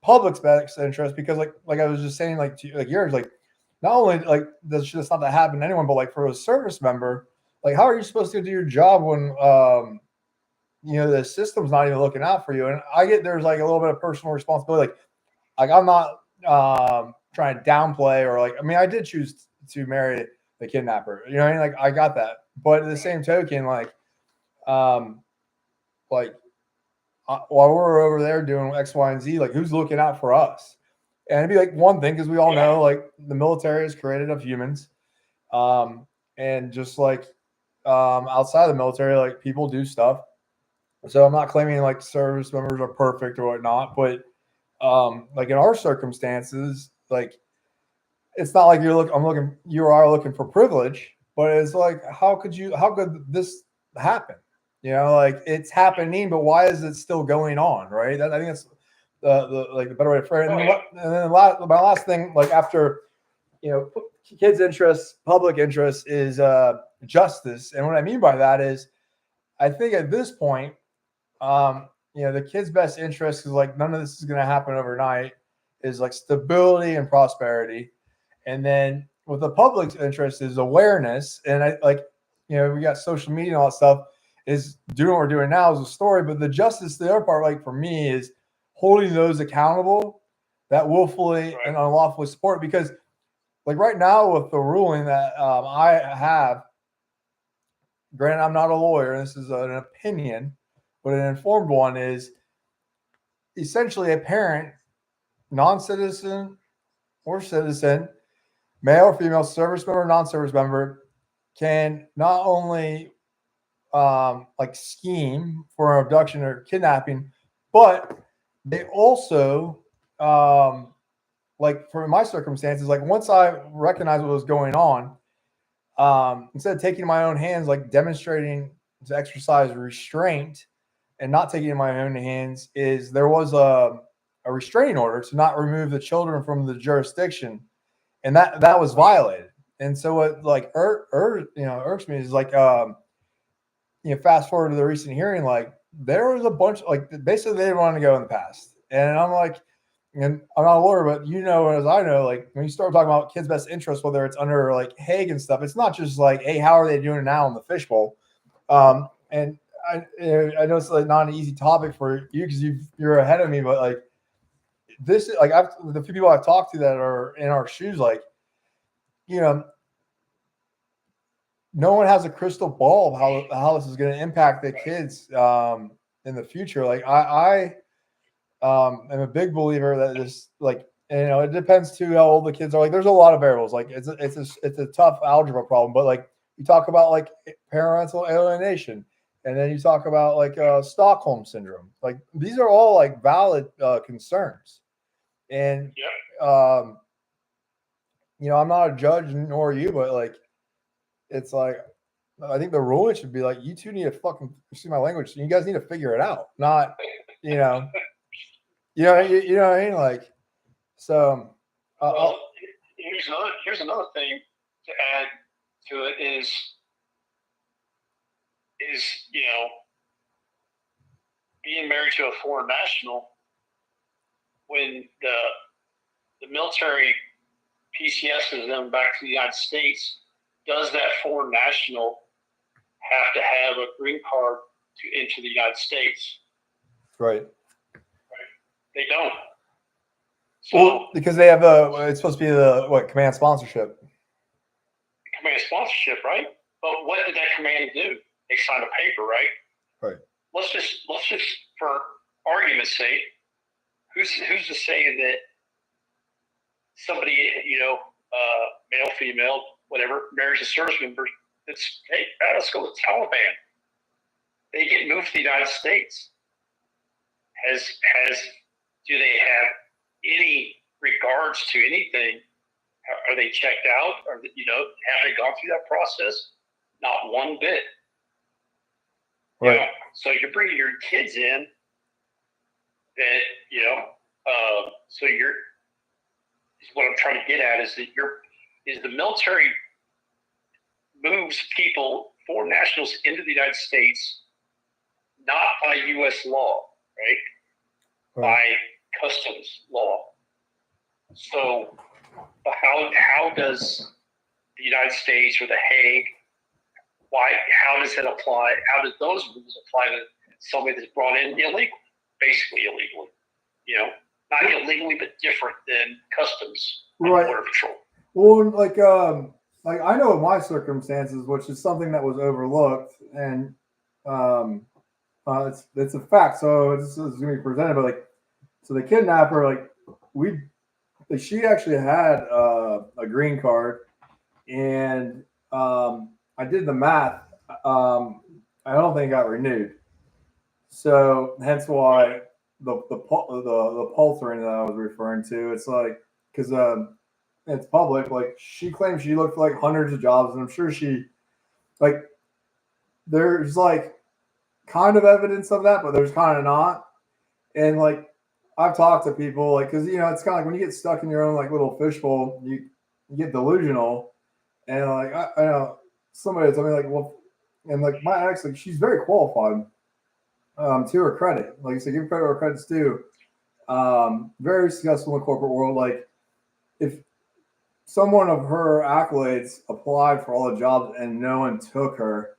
public's best interest, because like I was just saying, like yours, like not only like does this not that happen to anyone, but like for a service member, like how are you supposed to do your job when the system's not even looking out for you? And I get there's like a little bit of personal responsibility, like I'm not trying to downplay or like I mean I did choose to marry the kidnapper, you know what I mean? Like I got that, but at the same token, like while we're over there doing X, Y, and Z, like who's looking out for us? And it'd be like one thing because we all know like the military is created of humans, and just like outside of the military, like people do stuff. So I'm not claiming like service members are perfect or whatnot, but like in our circumstances, like it's not like you are looking for privilege, but it's like how could this happen? Like it's happening, but why is it still going on? Right. I think that's the better way to frame it. And then my last thing, like after, kids' interests, public interest is justice. And what I mean by that is, I think at this point, the kids' best interest is like none of this is going to happen overnight. Is like stability and prosperity, and then with the public's interest is awareness. And I like, we got social media and all that stuff. Is doing what we're doing now is a story, but the justice, the other part, like for me, is holding those accountable that willfully and unlawfully support. Because, like right now, with the ruling that I have, granted, I'm not a lawyer, and this is an opinion, but an informed one is essentially a parent, non-citizen or citizen, male or female, service member, non-service member, can not only like scheme for an abduction or kidnapping, but they also like for my circumstances, like once I recognized what was going on, instead of taking my own hands, like demonstrating to exercise restraint and not taking it in my own hands, is there was a restraining order to not remove the children from the jurisdiction, and that was violated. And so what like irks me is like fast forward to the recent hearing, like there was a bunch, like basically they didn't want to go in the past. And I'm like, and I'm not a lawyer, but as I know, like when you start talking about kids' best interest, whether it's under like Hague and stuff, it's not just like, hey, how are they doing now in the fishbowl? And I know it's like not an easy topic for you because you're ahead of me, but like this is like the few people I've talked to that are in our shoes, like, you know, no one has a crystal ball of how this is going to impact the kids in the future. Like I am a big believer that this, like, you know, it depends too how old the kids are. Like, there's a lot of variables. Like, it's a tough algebra problem. But like, you talk about like parental alienation, and then you talk about like Stockholm syndrome. Like, these are all like valid concerns. And you know, I'm not a judge nor you, but like, it's like, I think the ruling should be like, you two need to fucking, excuse my language, you guys need to figure it out. Not, you know, you know what I mean? Like, so. Well, here's another thing to add to it is you know, being married to a foreign national, when the military PCSs them back to the United States, does that foreign national have to have a green card to enter the United States? Right. They don't. So, well, because they have it's supposed to be the command sponsorship. Command sponsorship, right? But what did that command do? They signed a paper, right? Right. Let's just for argument's sake, who's to say that somebody, you know, male, female, whatever, marries a service member that's, hey, let's go with Taliban. They get moved to the United States. Do they have any regards to anything? Are they checked out? Or, you know, have they gone through that process? Not one bit. Right. You know? So you're bringing your kids in that, you know, so what I'm trying to get at is that the military moves people, foreign nationals, into the United States, not by U.S. law, right? By customs law. So how does the United States or the Hague, how does it apply? How do those rules apply to somebody that's brought in basically illegally? You know, not illegally, but different than customs and border patrol. Well, like I know in my circumstances, which is something that was overlooked, and it's a fact. So this is going to be presented, but like, so the kidnapper, she actually had a green card, and I did the math. I don't think it got renewed, so hence why the pulsering that I was referring to. It's like, because it's public. Like, she claims she looked for like hundreds of jobs, and I'm sure she, like, there's like kind of evidence of that, but there's kind of not. And like, I've talked to people, like, because, you know, it's kind of like when you get stuck in your own like little fishbowl, you get delusional. And like, I know somebody told me, like, well, and like my ex, like, she's very qualified, to her credit. Like I said, give credit where credit's due. Very successful in the corporate world. Like, if someone of her accolades applied for all the jobs and no one took her,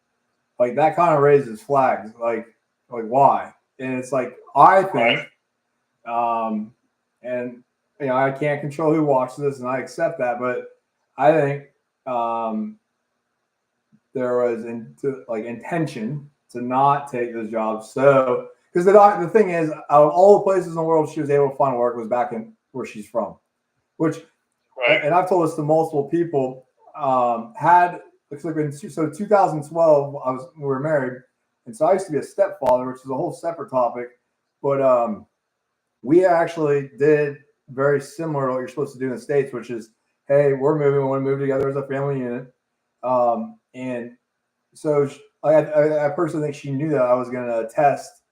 like, that kind of raises flags. Like why? And it's like, I think, and, you know, I can't control who watches this, and I accept that, but I think there was intention to not take those jobs. So, because the thing is, out of all the places in the world she was able to find work was back in where she's from, which, and I've told this to multiple people, so 2012, we were married, and so I used to be a stepfather, which is a whole separate topic, but we actually did very similar to what you're supposed to do in the States, which is, hey, we're moving, we want to move together as a family unit. And so I personally think she knew that I was going to attest,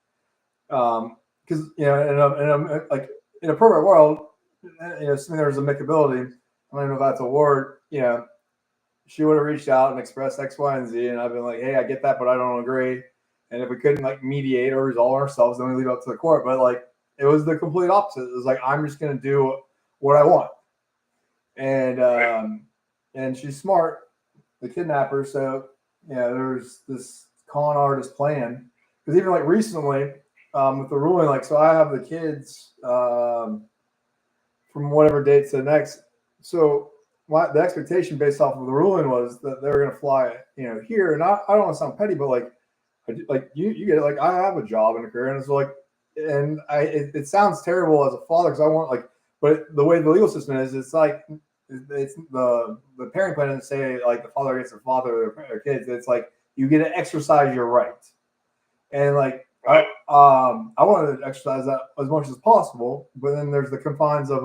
because, you know, in a perfect world, you know, assuming there was a amicability, I don't know if that's a word, you know, she would have reached out and expressed X, Y, and Z, and I've been like, hey, I get that, but I don't agree. And if we couldn't like mediate or resolve ourselves, then we leave it up to the court. But like, it was the complete opposite. It was like, I'm just going to do what I want. And she's smart, the kidnapper. So, yeah, there's this con artist plan. Because even like recently, with the ruling, like, so I have the kids, from whatever date to the next. So the expectation based off of the ruling was that they were going to fly, here. And I don't want to sound petty, but like you get it. Like I have a job and a career, and it's like, and it sounds terrible as a father because I want like, but the way the legal system is, it's like it's the parenting plan doesn't say like the father gets to father their kids. It's like you get to exercise your right, and like I wanted to exercise that as much as possible, but then there's the confines of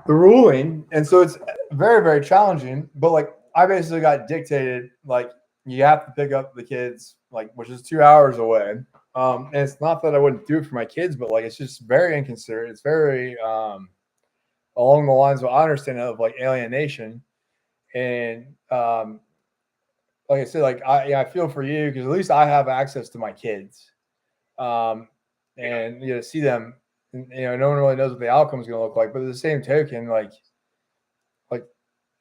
the ruling, and so it's very, very challenging. But like I basically got dictated like you have to pick up the kids, like which is 2 hours away. And it's not that I wouldn't do it for my kids, but like it's just very inconsiderate. It's very along the lines of I understand of like alienation, and like I said, like I feel for you because at least I have access to my kids, and see them. And, no one really knows what the outcome is going to look like. But at the same token, like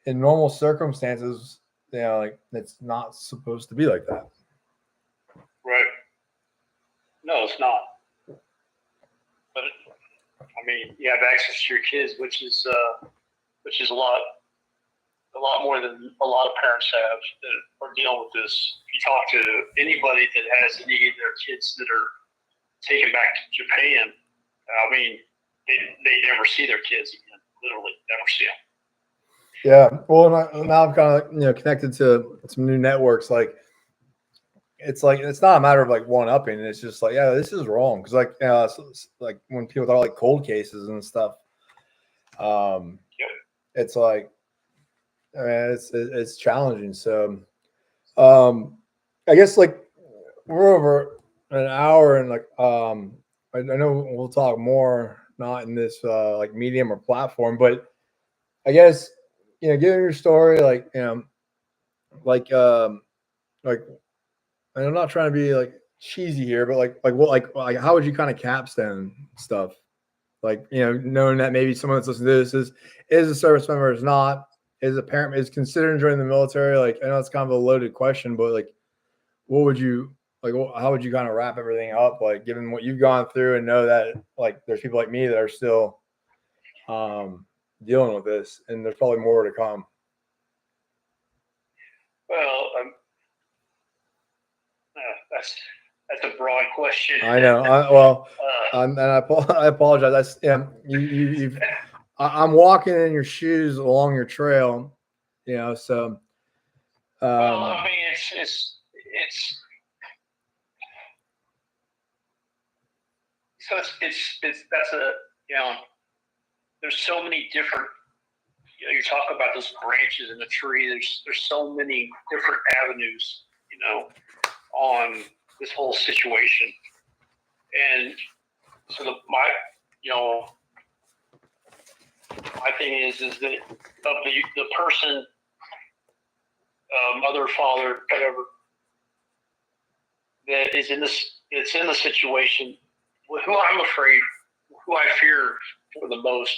in normal circumstances, like it's not supposed to be like that. Right. No, it's not. But I mean, you have access to your kids, which is a lot more than a lot of parents have that are dealing with this. If you talk to anybody that has any of their kids that are taken back to Japan, I mean, they never see their kids again. Literally, never see them. Yeah. Well, now I'm kind of connected to some new networks. Like it's not a matter of like one upping. It's just like this is wrong because like when people talk like cold cases and stuff, it's like I mean it's challenging. So I guess like we're over an hour and like I know we'll talk more not in this like medium or platform, but I guess given your story like like and I'm not trying to be like cheesy here, but like how would you kind of capstone stuff? Like, knowing that maybe someone that's listening to this is a service member, is not, is a parent, is considering joining the military. Like, I know it's kind of a loaded question, but like, what would you like? How would you kind of wrap everything up? Like, given what you've gone through and know that like there's people like me that are still dealing with this, and there's probably more to come. Well, that's a broad question. I know. And I apologize. I'm walking in your shoes along your trail, So. Well, I mean, it's so it's that's a there's so many different. You talk about those branches in the tree. There's so many different avenues, on this whole situation. And so my thing is that of the person, mother, father, whatever, that is in the situation, who I fear for the most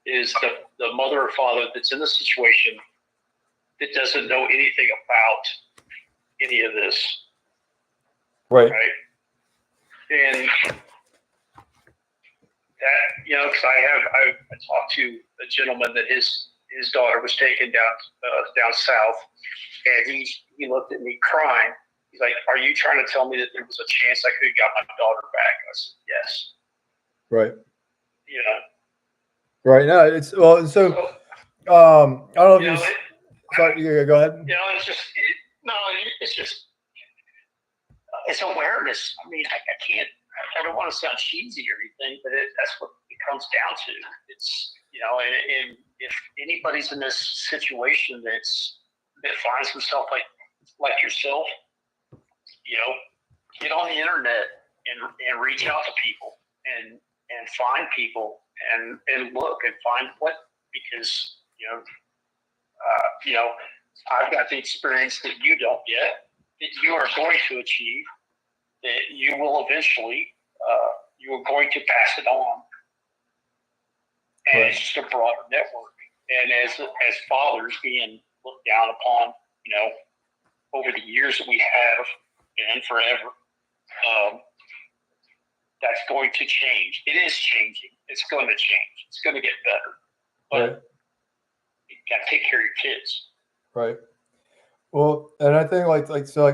is the mother or father that's in the situation that doesn't know anything about any of this. Right. And that, because I talked to a gentleman that his daughter was taken down south, and he looked at me crying. He's like, "Are you trying to tell me that there was a chance I could have got my daughter back?" I said, "Yes." Right. Right. No, it's well. So, I don't know if you. Sorry, go ahead. It's awareness. I mean, I don't want to sound cheesy or anything, but that's what it comes down to. It's, and if anybody's in this situation that finds himself like yourself, get on the internet and reach out to people and find people and look and find because I've got the experience that you don't yet, that you are going to achieve, that you will eventually, you are going to pass it on. And It's just a broader network. And as fathers being looked down upon, over the years that we have and forever, that's going to change. It is changing. It's going to change. It's going to get better. But Right. you got to take care of your kids. Right. Well, and I think like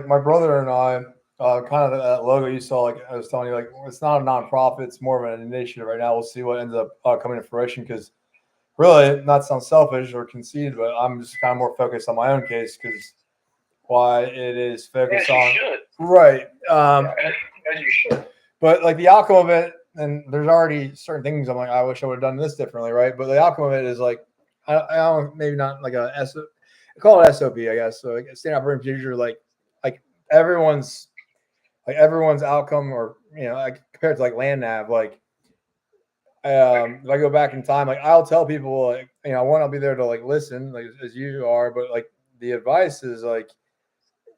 my brother and I, kind of that logo you saw, like I was telling you, like it's not a nonprofit, it's more of an initiative right now. We'll see what ends up coming to fruition, because really, not to sound selfish or conceited, but I'm just kind of more focused on my own case, because why it is focused As you on should. right. As you should. But like the outcome of it, and there's already certain things I'm like, I wish I would have done this differently, right? But the outcome of it is like, I don't, maybe not like I call it SOP, I guess. So like standard operating procedure, like everyone's outcome, or like compared to like land nav, like if I go back in time, like I'll tell people, like one, I'll be there to like listen, like as you are, but like the advice is like,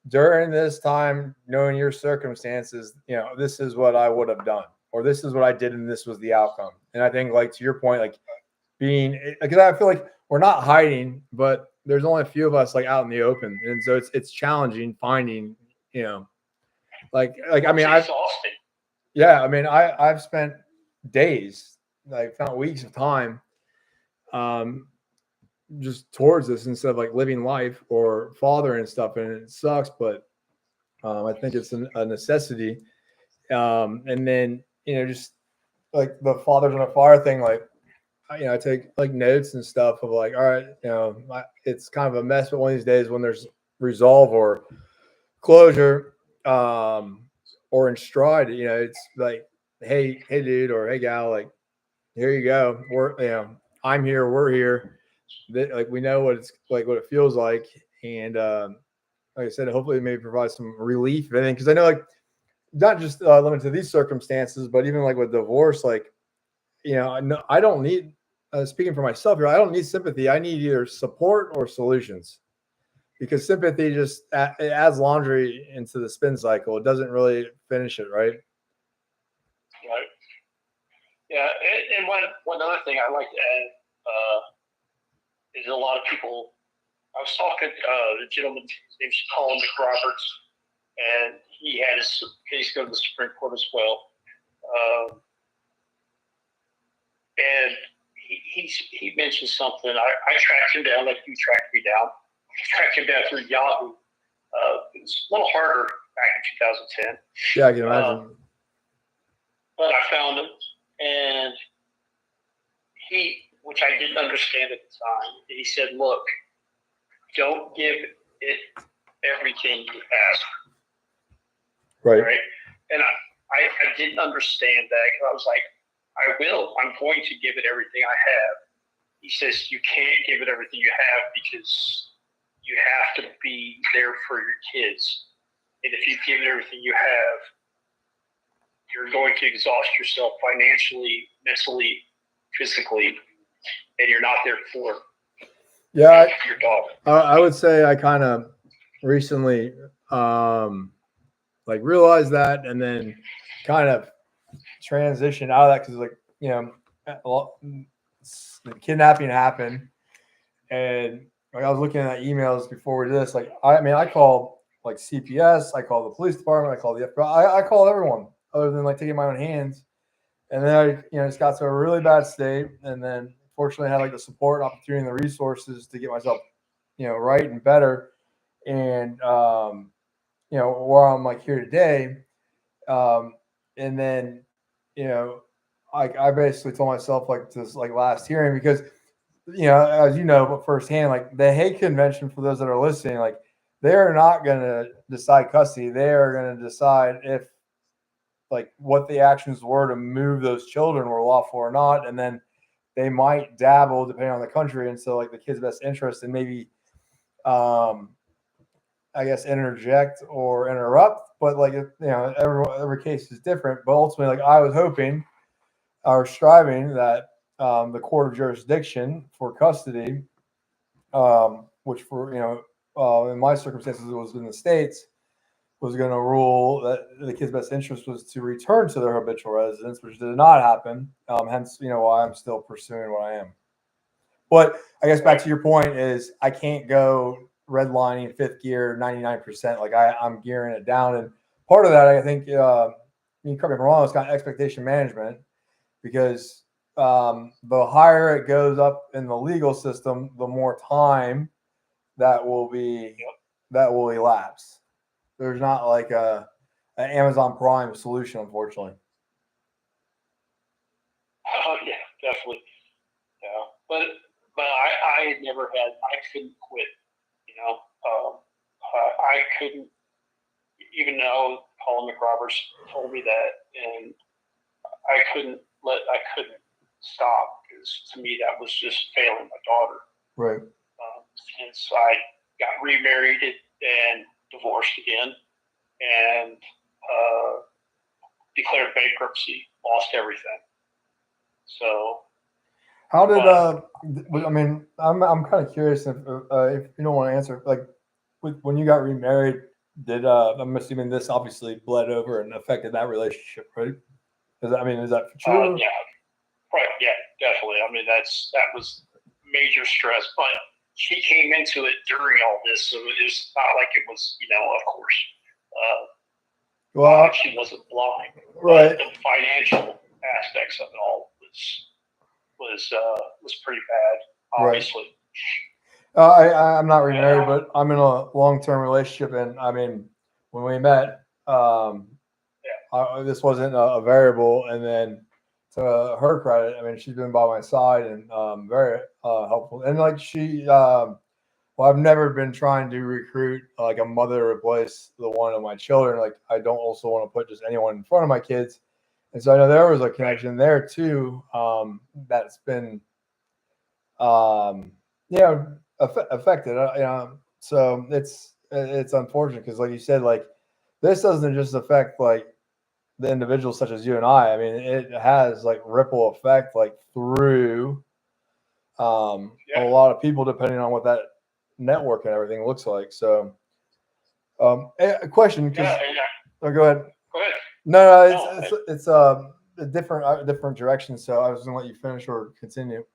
during this time, knowing your circumstances, this is what I would have done, or this is what I did, and this was the outcome. And I think, like to your point, like being, because I feel like we're not hiding, but there's only a few of us like out in the open, and so it's challenging finding, like I mean, I've spent days, like found weeks of time, just towards this instead of like living life or fathering and stuff, and it sucks, but I think it's a necessity. And then just like the fathers on a fire thing, like I take like notes and stuff of like, all right, it's kind of a mess, but one of these days when there's resolve or closure, or in stride, it's like, hey dude, or hey gal, like here you go, we're I'm here, we're here. Like we know what it's like, what it feels like, and like I said, hopefully maybe provide some relief, I think, because I know like not just limited to these circumstances, but even like with divorce, like I don't need, speaking for myself here, I don't need sympathy. I need either support or solutions, because sympathy just it adds laundry into the spin cycle. It doesn't really finish it, right? Right. Yeah, and one other thing I like to add is a lot of people. I was talking to the gentleman, his name's Colin McRoberts, and he had his case go to the Supreme Court as well. And he mentioned something. I tracked him down like you tracked me down. I tracked him down through Yahoo. It was a little harder back in 2010. Yeah, I can imagine. But I found him, and which I didn't understand at the time, he said, look, don't give it everything you ask. Right. And I didn't understand that, because I was like, I'm going to give it everything I have. He says, you can't give it everything you have, because you have to be there for your kids. And if you give it everything you have, you're going to exhaust yourself financially, mentally, physically, and you're not there for your dog. I would say I kind of recently like realized that, and then kind of transitioned out of that, because like the kidnapping happened, and like I was looking at emails before we did this. Like I call like CPS, I call the police department, I call the FBI, I call everyone other than like taking my own hands. And then I just got to a really bad state, and then fortunately I had like the support and opportunity and the resources to get myself right and better, and where I'm like here today. And then I basically told myself like this like last hearing, because as but firsthand, like the Hague Convention, for those that are listening, like they're not going to decide custody. They are going to decide if like what the actions were to move those children were lawful or not, and then they might dabble depending on the country, and so like the kid's best interest, and maybe I guess interject or interrupt, but like every case is different. But ultimately, like I was hoping or striving that the court of jurisdiction for custody, which for in my circumstances it was in the States, was going to rule that the kid's best interest was to return to their habitual residence, which did not happen. Hence, why I'm still pursuing what I am. But I guess back to your point is I can't go redlining fifth gear 99%. Like I'm gearing it down, and part of that I think you correct me if I'm wrong, it's kind of expectation management, because the higher it goes up in the legal system, the more time that will elapse. There's not like an Amazon Prime solution, unfortunately. Oh yeah, definitely. Yeah, but I never had. I couldn't quit. You know, I couldn't. Even though Colin McRoberts told me that, and I couldn't stop, because to me that was just failing my daughter. Right. Since I got remarried and divorced again, and declared bankruptcy, lost everything. So, how did I mean, I'm kind of curious if you don't want to answer, like when you got remarried, did I'm assuming this obviously bled over and affected that relationship, right? Is that true? Yeah, right. Yeah, definitely. I mean, that was major stress, but she came into it during all this, so it's not like it was, of course. Well, she wasn't blind, right? But the financial aspects of it all was pretty bad, obviously. Right. I'm not remarried, but I'm in a long-term relationship, and I mean, when we met, this wasn't a variable, and then to her credit, I mean, she's been by my side and very helpful, and like well, I've never been trying to recruit like a mother to replace the one of my children. Like, I don't also want to put just anyone in front of my kids. And so I know there was a connection there too. That's been, affected. So it's unfortunate because, like you said, like this doesn't just affect like the individuals such as you and I. I mean, it has like ripple effect like through a lot of people, depending on what that network and everything looks like. So, a question. Oh, go ahead. Go ahead. No, it's a different direction. So I was gonna let you finish or continue.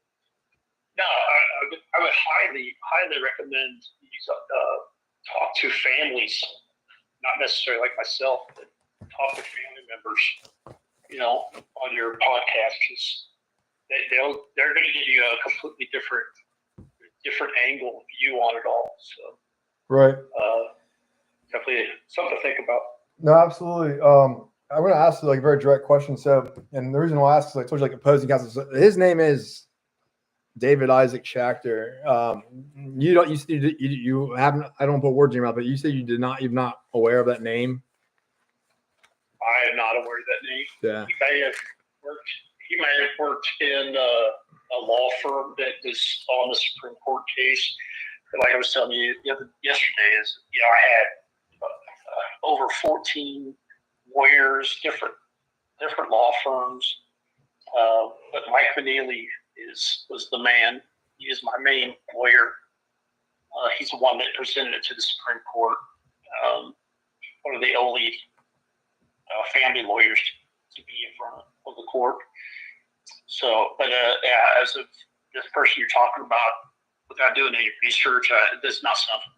No, I would highly recommend you talk to families, not necessarily like myself, but talk to family members, on your podcast, because they're going to give you a completely different angle view on it all. So, right. Definitely something to think about. No, absolutely. I'm going to ask you like a very direct question. So, and the reason why I ask is I told you like opposing counsel. So his name is David Isaac Schachter. You haven't. I don't put words in your mouth, but you said you're not aware of that name. I am not aware of that name. Yeah. He may have worked in a law firm that was on the Supreme Court case. But like I was telling you yesterday, I had over 14 lawyers, different law firms. But Mike McNeely was the man. He is my main lawyer. He's the one that presented it to the Supreme Court. One of the only family lawyers to be in front of the court. So, but as of this person you're talking about, without doing any research, that's not something.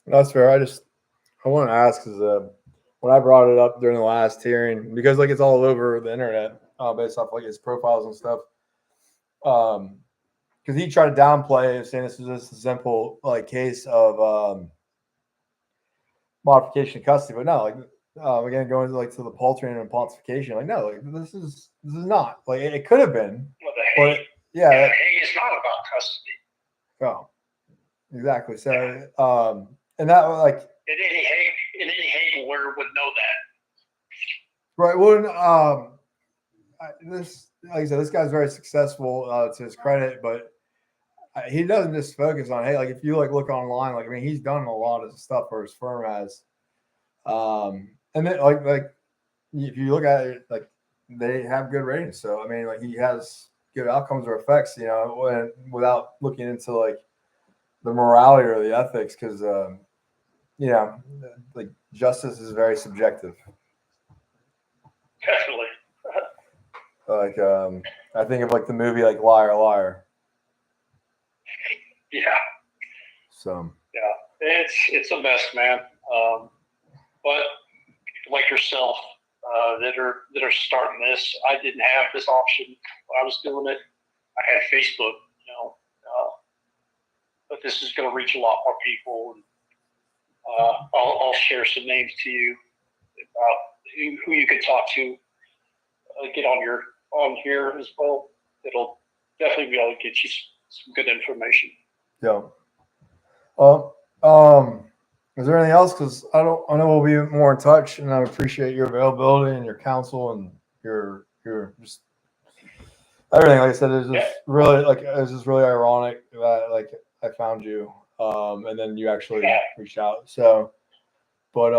That's fair. I want to ask because when I brought it up during the last hearing, because like it's all over the internet based off like his profiles and stuff. Because he tried to downplay it, saying this is just a simple like case of modification of custody, but no, like again going to the paltrying and pontification, like no, like this is not like it could have been, but yeah, it's not about custody. Oh, exactly. So and that like in any Hague lawyer would know that. Right. Well, this like I said, this guy's very successful to his credit, but he doesn't just focus on like if you like look online, like I mean he's done a lot of stuff for his firm has, and then like if you look at it, like they have good ratings. So I mean like he has good outcomes or effects, without looking into like the morality or the ethics, because like justice is very subjective. Definitely. Like I think of like the movie like Liar Liar. Yeah. So yeah, it's a mess, man. But like yourself, that are starting this. I didn't have this option when I was doing it. I had Facebook, but this is going to reach a lot more people. And I'll share some names to you about who you could talk to. Get on here as well. It'll definitely be able to get you some good information. Yeah. Is there anything else? Because I know we'll be more in touch, and I appreciate your availability and your counsel and your just everything. Like I said, it's just really ironic that like I found you, and then you actually reached out. So, but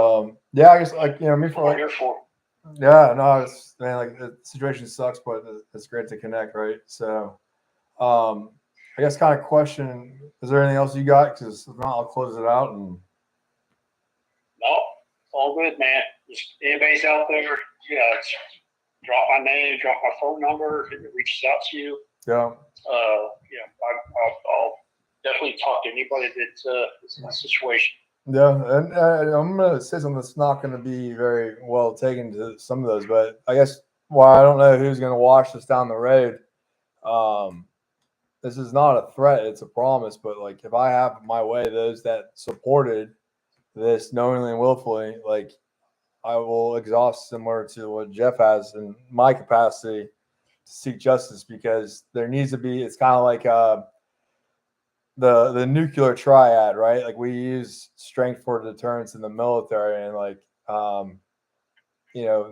yeah, I guess like me for like. Yeah, no, it's man, like the situation sucks, but it's great to connect, right? So, I guess kind of question: is there anything else you got? Because if not, I'll close it out. And no, it's all good, man. Just anybody's out there, drop my name, drop my phone number, if it reaches out to you. Yeah. I'll definitely talk to anybody that's in that situation. Yeah, and I'm gonna say something that's not gonna be very well taken to some of those, but I guess I don't know who's gonna watch this down the road. This is not a threat; it's a promise. But like, if I have my way, those that supported this knowingly and willfully, like, I will exhaust similar to what Jeff has in my capacity to seek justice, because there needs to be. It's kind of like the nuclear triad, right? Like, we use strength for deterrence in the military, and like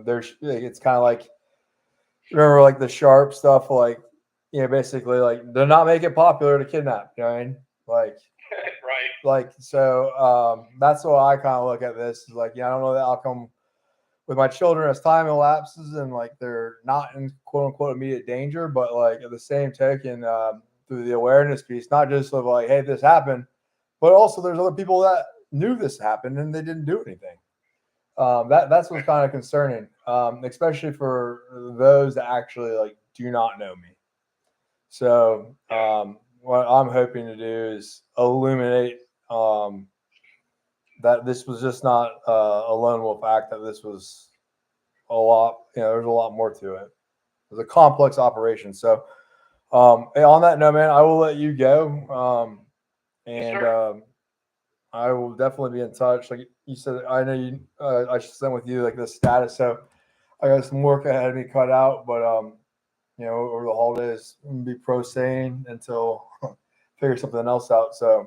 there's it's kind of like, remember like the sharp stuff, like basically like they're not making it popular to kidnap, you know what I mean? Like right. Like, so that's what I kind of look at this is like, I don't know the outcome with my children as time elapses and like they're not in quote unquote immediate danger, but like at the same token, through the awareness piece, not just of like, hey, this happened, but also there's other people that knew this happened and they didn't do anything. That's what's kind of concerning, especially for those that actually like do not know me. So what I'm hoping to do is illuminate that this was just not a lone wolf act, that this was a lot, there's a lot more to it. It's a complex operation. So on that note, man, I will let you go. And I will definitely be in touch. Like you said, I know you, I should send with you like the status. So I got some work ahead of me cut out, but over the holidays, I'm gonna be pro sane until figure something else out. So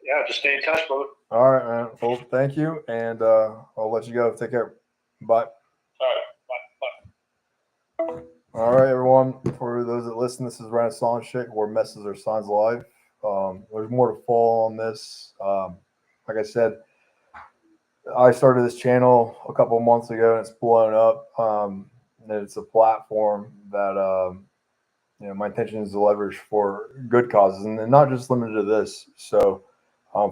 yeah, just stay in touch, brother. All right, man. Well, thank you, and I'll let you go. Take care. Bye. All right, bye. All right, everyone. For those that listen, this is Renaissanczyk, where messes are signs of life. There's more to fall on this. Like I said, I started this channel a couple of months ago, and it's blown up. And it's a platform that my intention is to leverage for good causes, and not just limited to this. So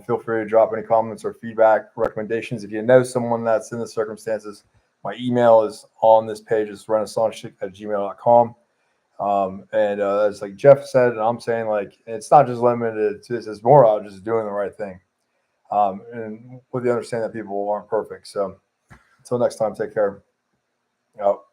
feel free to drop any comments or feedback, recommendations. If you know someone that's in the circumstances, my email is on this page. It's renaissanczyk@gmail.com. And as like Jeff said, and I'm saying, like, it's not just limited to this. It's more about just doing the right thing. And with the understanding that people aren't perfect. So until next time, take care. Out.